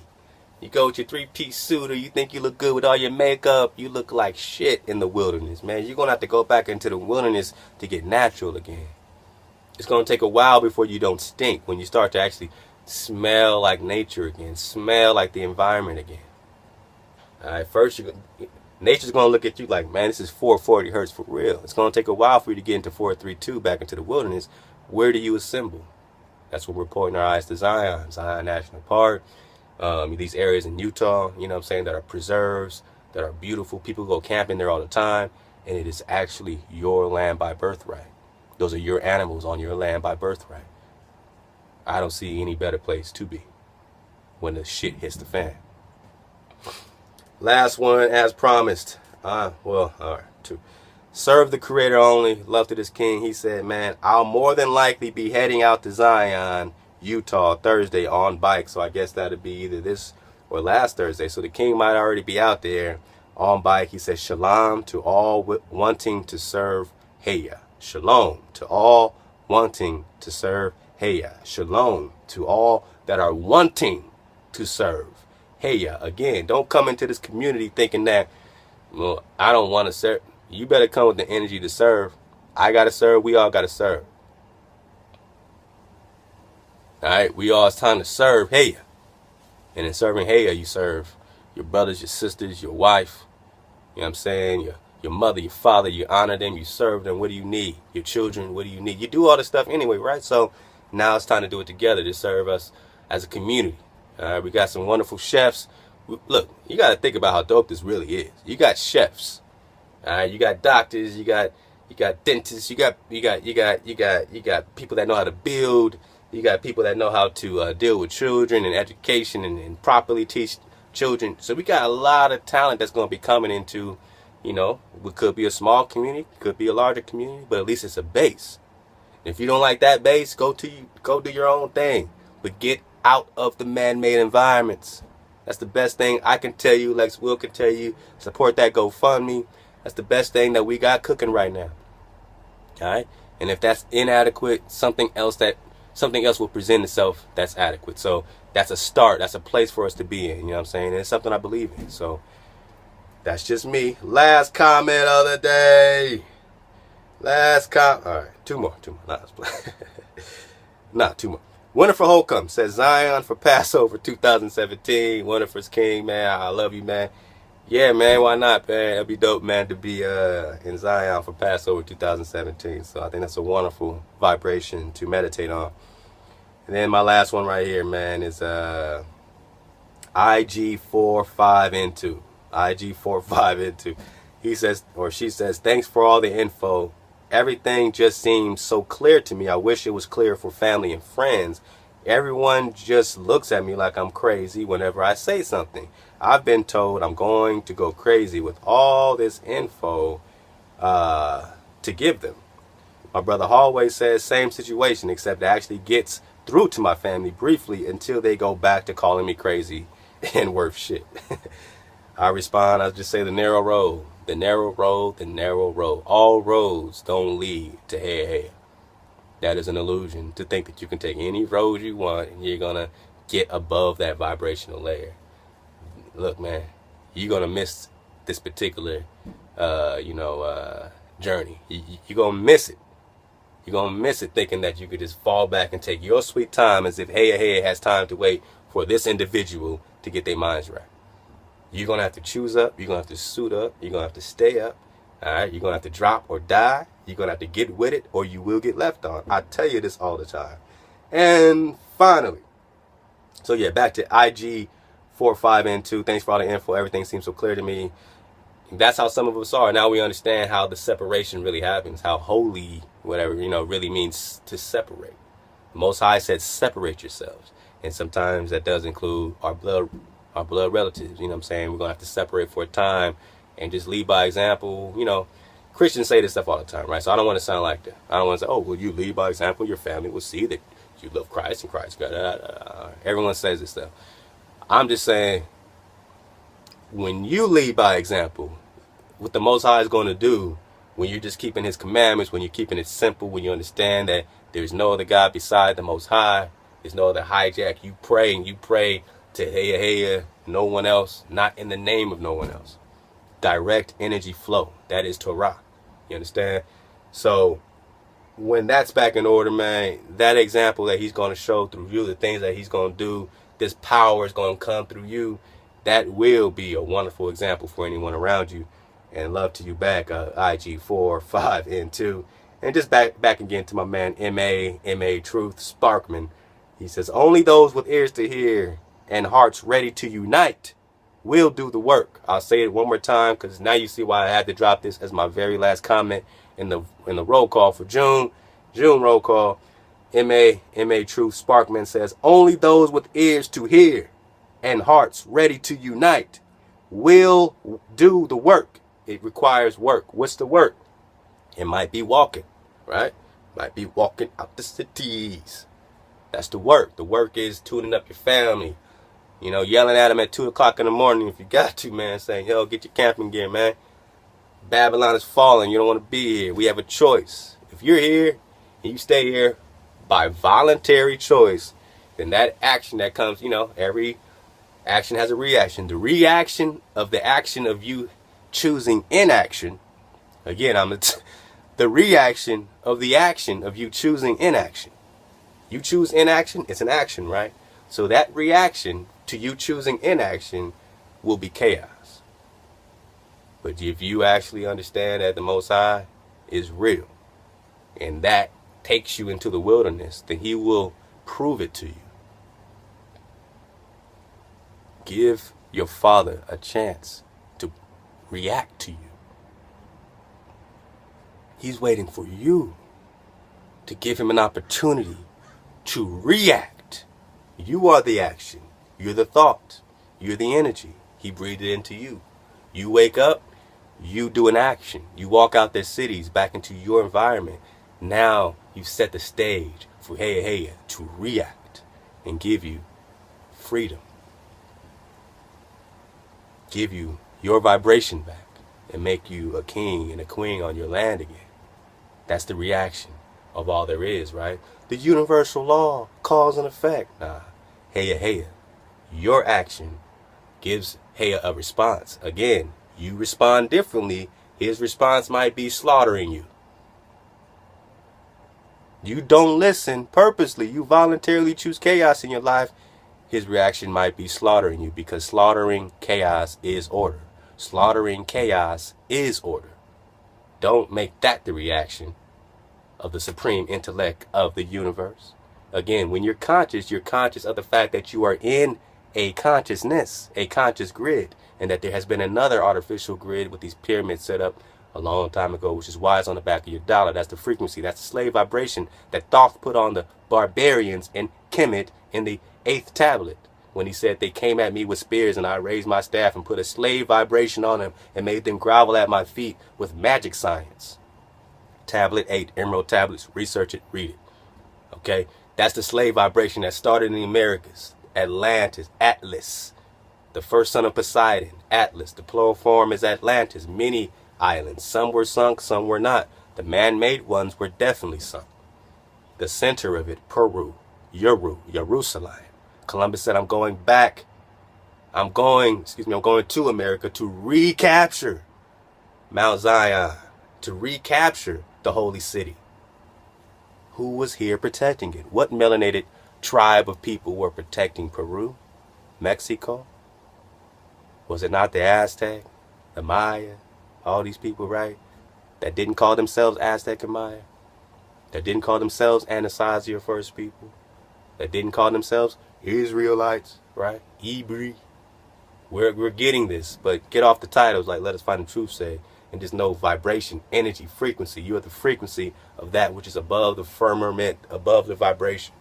You go with your three-piece suit, or you think you look good with all your makeup. You look like shit in the wilderness, man. You're going to have to go back into the wilderness to get natural again. It's going to take a while before you don't stink, when you start to actually smell like nature again, smell like the environment again. All right, first, nature's going to look at you like, man, this is 440 hertz for real. It's going to take a while for you to get into 432 back into the wilderness. Where do you assemble? That's when we're pointing our eyes to Zion National Park, these areas in Utah, you know what I'm saying, that are preserves, that are beautiful. People go camping there all the time, and it is actually your land by birthright. Those are your animals on your land by birthright. I don't see any better place to be when the shit hits the fan. Last one, as promised. All right, 2. Serve the Creator only. Love to this king. He said, man, I'll more than likely be heading out to Zion, Utah, Thursday on bike. So I guess that'll be either this or last Thursday. So the king might already be out there on bike. He says, shalom to all wanting to serve Heya. Shalom to all wanting to serve Heya. Shalom to all that are wanting to serve Heya. Again, don't come into this community thinking that, well, I don't want to serve. You better come with the energy to serve. I got to serve. We all got to serve. All right? We all, it's time to serve Heya. And in serving Heya, you serve your brothers, your sisters, your wife. You know what I'm saying? Your mother, your father. You honor them. You serve them. What do you need? Your children, what do you need? You do all this stuff anyway, right? So now it's time to do it together to serve us as a community. We got some wonderful chefs. Look, you got to think about how dope this really is. You got chefs. You got doctors. You got dentists. You got people that know how to build. You got people that know how to deal with children and education and properly teach children. So we got a lot of talent that's going to be coming into, you know, it could be a small community, could be a larger community, but at least it's a base. If you don't like that base, go do your own thing, but get out of the man-made environments. That's the best thing I can tell you. Lex Will can tell you. Support that GoFundMe. That's the best thing that we got cooking right now. All right, and if that's inadequate, something else will present itself that's adequate. So that's a start. That's a place for us to be in. You know what I'm saying? And it's something I believe in. So that's just me. Last comment of the day. All right, two more. Two more. Winifred Holcomb says, Zion for Passover 2017. Winifred's king, man. I love you, man. Yeah, man, why not, man? It'd be dope, man, to be in Zion for Passover 2017. So I think that's a wonderful vibration to meditate on. And then my last one right here, man, is IG45N2. IG45N2. He says, or she says, thanks for all the info. Everything just seems so clear to me. I wish it was clear for family and friends. Everyone just looks at me like I'm crazy whenever I say something. I've been told I'm going to go crazy with all this info to give them. My brother Hallway says same situation, except it actually gets through to my family briefly until they go back to calling me crazy and worth shit. I respond, I just say the narrow road. The narrow road, the narrow road. All roads don't lead to Heya. That is an illusion to think that you can take any road you want and you're going to get above that vibrational layer. Look, man, you're going to miss this particular, journey. You're going to miss it. You're going to miss it thinking that you could just fall back and take your sweet time as if hey has time to wait for this individual to get their minds right. You're going to have to choose up. You're going to have to suit up. You're going to have to stay up. All right. You're going to have to drop or die. You're going to have to get with it or you will get left on. I tell you this all the time. And finally, so yeah, back to IG 45N2. Thanks for all the info. Everything seems so clear to me. That's how some of us are. Now we understand how the separation really happens, how holy, whatever, really means to separate. The Most High said, separate yourselves. And sometimes that does include our blood relatives. You know what I'm saying? We're going to have to separate for a time and just lead by example. Christians say this stuff all the time, right? So I don't want to sound like that. I don't want to say, oh, well, you lead by example. Your family will see that you love Christ and Christ. Everyone says this stuff. I'm just saying, when you lead by example, what the Most High is going to do, when you're just keeping his commandments, when you're keeping it simple, when you understand that there's no other God beside the Most High, there's no other hijack. You pray to Heya, no one else, not in the name of no one else. Direct energy flow. That is Torah. You understand? So when that's back in order, man, that example that he's going to show through you, the things that he's going to do, this power is going to come through you. That will be a wonderful example for anyone around you. And love to you back, IG 45N2. And just back again to my man, M.A. Truth Sparkman. He says, only those with ears to hear and hearts ready to unite will do the work. I'll say it one more time because now you see why I had to drop this as my very last comment in the roll call for June roll call. M.A. Truth Sparkman says, only those with ears to hear and hearts ready to unite will do the work. It requires work. What's the work? It might be walking, right? Might be walking out the cities. That's the work. The work is tuning up your family. Yelling at them at 2 o'clock in the morning if you got to, man. Saying, yo, get your camping gear, man. Babylon is falling. You don't want to be here. We have a choice. If you're here and you stay here by voluntary choice, then that action that comes, every action has a reaction. The reaction of the action of you choosing inaction, again, the reaction of the action of you choosing inaction. You choose inaction, it's an action, right? So that reaction to you choosing inaction will be chaos. But if you actually understand that the Most High is real, and that takes you into the wilderness, then he will prove it to you. Give your Father a chance to react to you. He's waiting for you to give him an opportunity to react. You are the action. You're the thought. You're the energy. He breathed it into you. You wake up, you do an action. You walk out their cities back into your environment. Now you set the stage for Heya to react and give you freedom. Give you your vibration back and make you a king and a queen on your land again. That's the reaction of all there is, right? The universal law, cause and effect. Nah, Heya. Your action gives Heya a response. Again, you respond differently. His response might be slaughtering you. You don't listen purposely. You voluntarily choose chaos in your life. His reaction might be slaughtering you, because slaughtering chaos is order. Slaughtering chaos is order. Don't make that the reaction of the supreme intellect of the universe. Again, when you're conscious of the fact that you are in a consciousness, a conscious grid, and that there has been another artificial grid with these pyramids set up a long time ago, which is why it's on the back of your dollar. That's the frequency. That's the slave vibration that Thoth put on the barbarians in Kemet in the 8th tablet, when he said they came at me with spears and I raised my staff and put a slave vibration on them and made them grovel at my feet with magic science. Tablet 8, Emerald Tablets. Research it, read it. Okay? That's the slave vibration that started in the Americas. Atlantis, Atlas. The first son of Poseidon, Atlas. The plural form is Atlantis. Many islands. Some were sunk, some were not. The man-made ones were definitely sunk. The center of it, Peru, Jerusalem. Columbus said, I'm going to America to recapture Mount Zion, to recapture the holy city. Who was here protecting it? What melanated tribe of people were protecting Peru, Mexico? Was it not the Aztec, the Maya, all these people, right? That didn't call themselves Aztec and Maya? That didn't call themselves Anasazi or First People? That didn't call themselves Israelites, right? Hebrew. We're getting this, but get off the titles like Let Us Find the Truth say, and just know vibration, energy, frequency. You are the frequency of that which is above the firmament, above the vibration.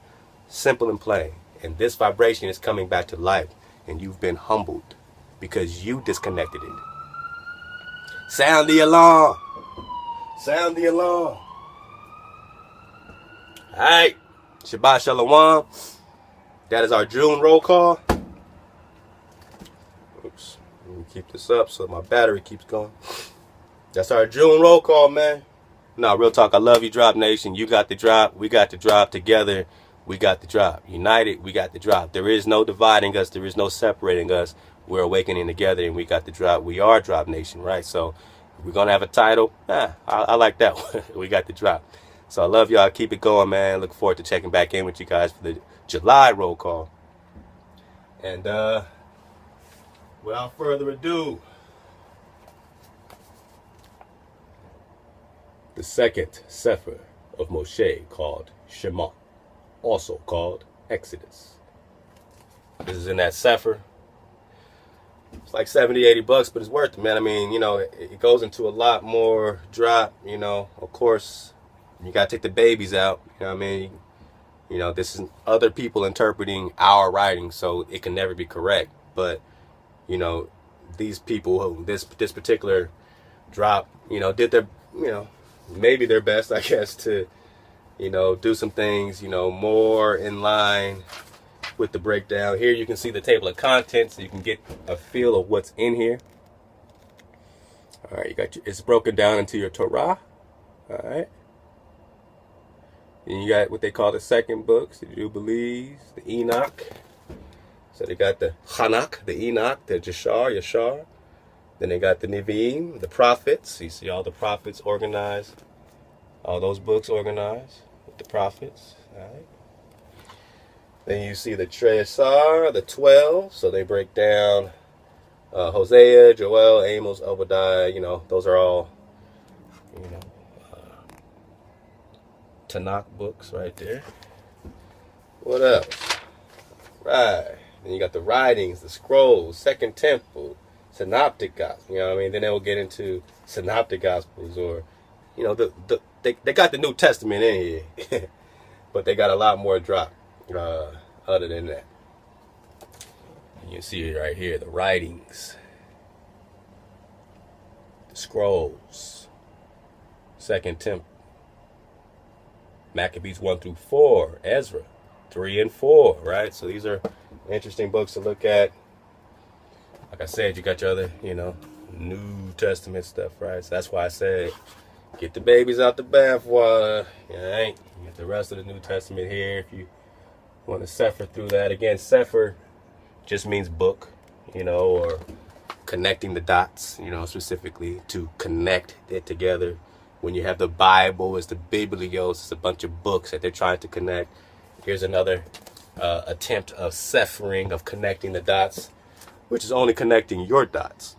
Simple and plain. And this vibration is coming back to life, and you've been humbled because you disconnected it. Sound the alarm. Sound the alarm. All right. Shabbat Shalom. That is our June roll call. Oops. Let me keep this up so my battery keeps going. That's our June roll call, man. No, real talk. I love you, Drop Nation. You got the drop. We got the drop together. We got the drop. United, we got the drop. There is no dividing us. There is no separating us. We're awakening together, and we got the drop. We are Drop Nation, right? So if we're going to have a title, I like that one. We got the drop. So I love y'all. Keep it going, man. Look forward to checking back in with you guys for the July roll call. And without further ado, the second Sefer of Moshe, called Shema, also called Exodus. This is in that Sefer. It's like $70-80, but it's worth it, man. I mean, you know, it goes into a lot more drop, you know. Of course, you got to take the babies out, you know what I mean? You know, this is other people interpreting our writing, so it can never be correct. But, you know, these people, this particular drop, you know, did their, you know, maybe their best, I guess, to, you know, do some things, you know, more in line with the breakdown. Here you can see the table of contents, so you can get a feel of what's in here. All right, you got it's broken down into your Torah. All right. Then you got what they call the second books, the Jubilees, the Enoch. So they got the Hanak, the Enoch, the Yashar. Then they got the Nevi'im, the prophets. You see all the prophets organized. All those books organized with the prophets. All right. Then you see the Treasar, the 12. So they break down Hosea, Joel, Amos, Obadiah. You know, those are all, you know, Tanakh books right there. What else? Right. Then you got the writings, the scrolls, Second Temple, Synoptic Gospels. You know what I mean? Then they'll get into Synoptic Gospels, or, you know, they got the New Testament in here, but they got a lot more drop other than that. And you see it right here, the writings, the scrolls, Second Temple, Maccabees 1 through 4, Ezra 3 and 4, right? So these are interesting books to look at. Like I said, you got your other, you know, New Testament stuff, right? So that's why I said, get the babies out the bathwater. You get the rest of the New Testament here if you want to Sefer through that. Again, Sefer just means book, you know, or connecting the dots, you know, specifically to connect it together. When you have the Bible, it's the Biblios, it's a bunch of books that they're trying to connect. Here's another attempt of Sefering, of connecting the dots, which is only connecting your dots,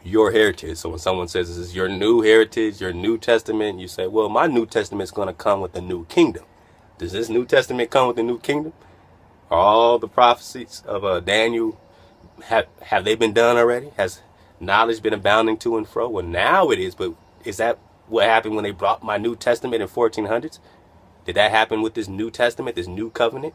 your heritage. So when someone says this is your new heritage, your New Testament, you say, well, my New Testament is going to come with the new kingdom. Does this New Testament come with the new kingdom? Are all the prophecies of Daniel, have they been done already? Has knowledge been abounding to and fro? Well, now it is, but is that what happened when they brought my New Testament in 1400s? Did that happen with this New Testament, this new covenant?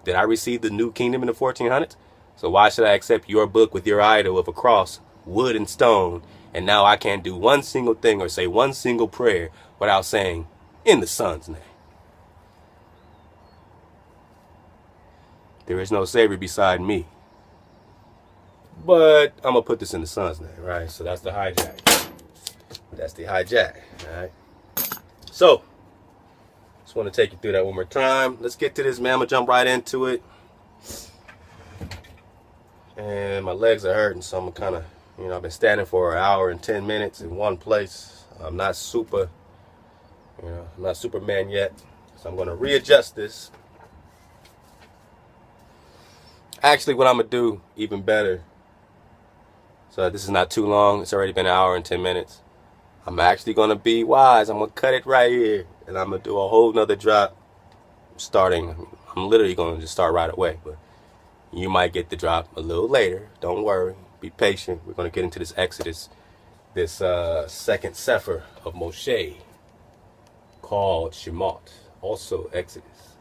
Did I receive the new kingdom in the 1400s? So why should I accept your book with your idol of a cross, wood and stone, and now I can't do one single thing or say one single prayer without saying, in the Son's name? There is no Savior beside me. But I'm going to put this in the Son's name, right? So that's the hijack. That's the hijack, all right? So, just want to take you through that one more time. Let's get to this, man. I'm going to jump right into it. And my legs are hurting, so I'm kind of, you know, I've been standing for an hour and 10 minutes in one place. I'm not super, you know, I'm not Superman yet. So I'm going to readjust this. Actually, what I'm going to do even better, so this is not too long. It's already been an hour and 10 minutes. I'm actually going to be wise. I'm going to cut it right here. And I'm going to do a whole nother drop starting. I'm literally going to just start right away. But you might get the drop a little later. Don't worry. Be patient. We're going to get into this Exodus, this second Sefer of Moshe called Shemot, also Exodus.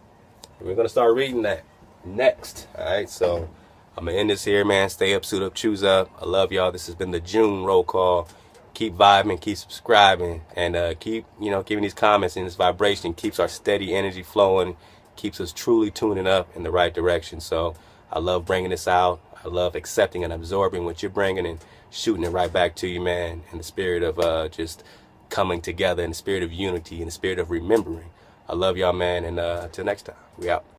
And we're going to start reading that next. All right, so I'm going to end this here, man. Stay up, suit up, choose up. I love y'all. This has been the June roll call. Keep vibing, keep subscribing, and keep, giving these comments, and this vibration keeps our steady energy flowing, keeps us truly tuning up in the right direction. So I love bringing this out. I love accepting and absorbing what you're bringing and shooting it right back to you, man, in the spirit of just coming together, in the spirit of unity, in the spirit of remembering. I love y'all, man, and until next time, we out.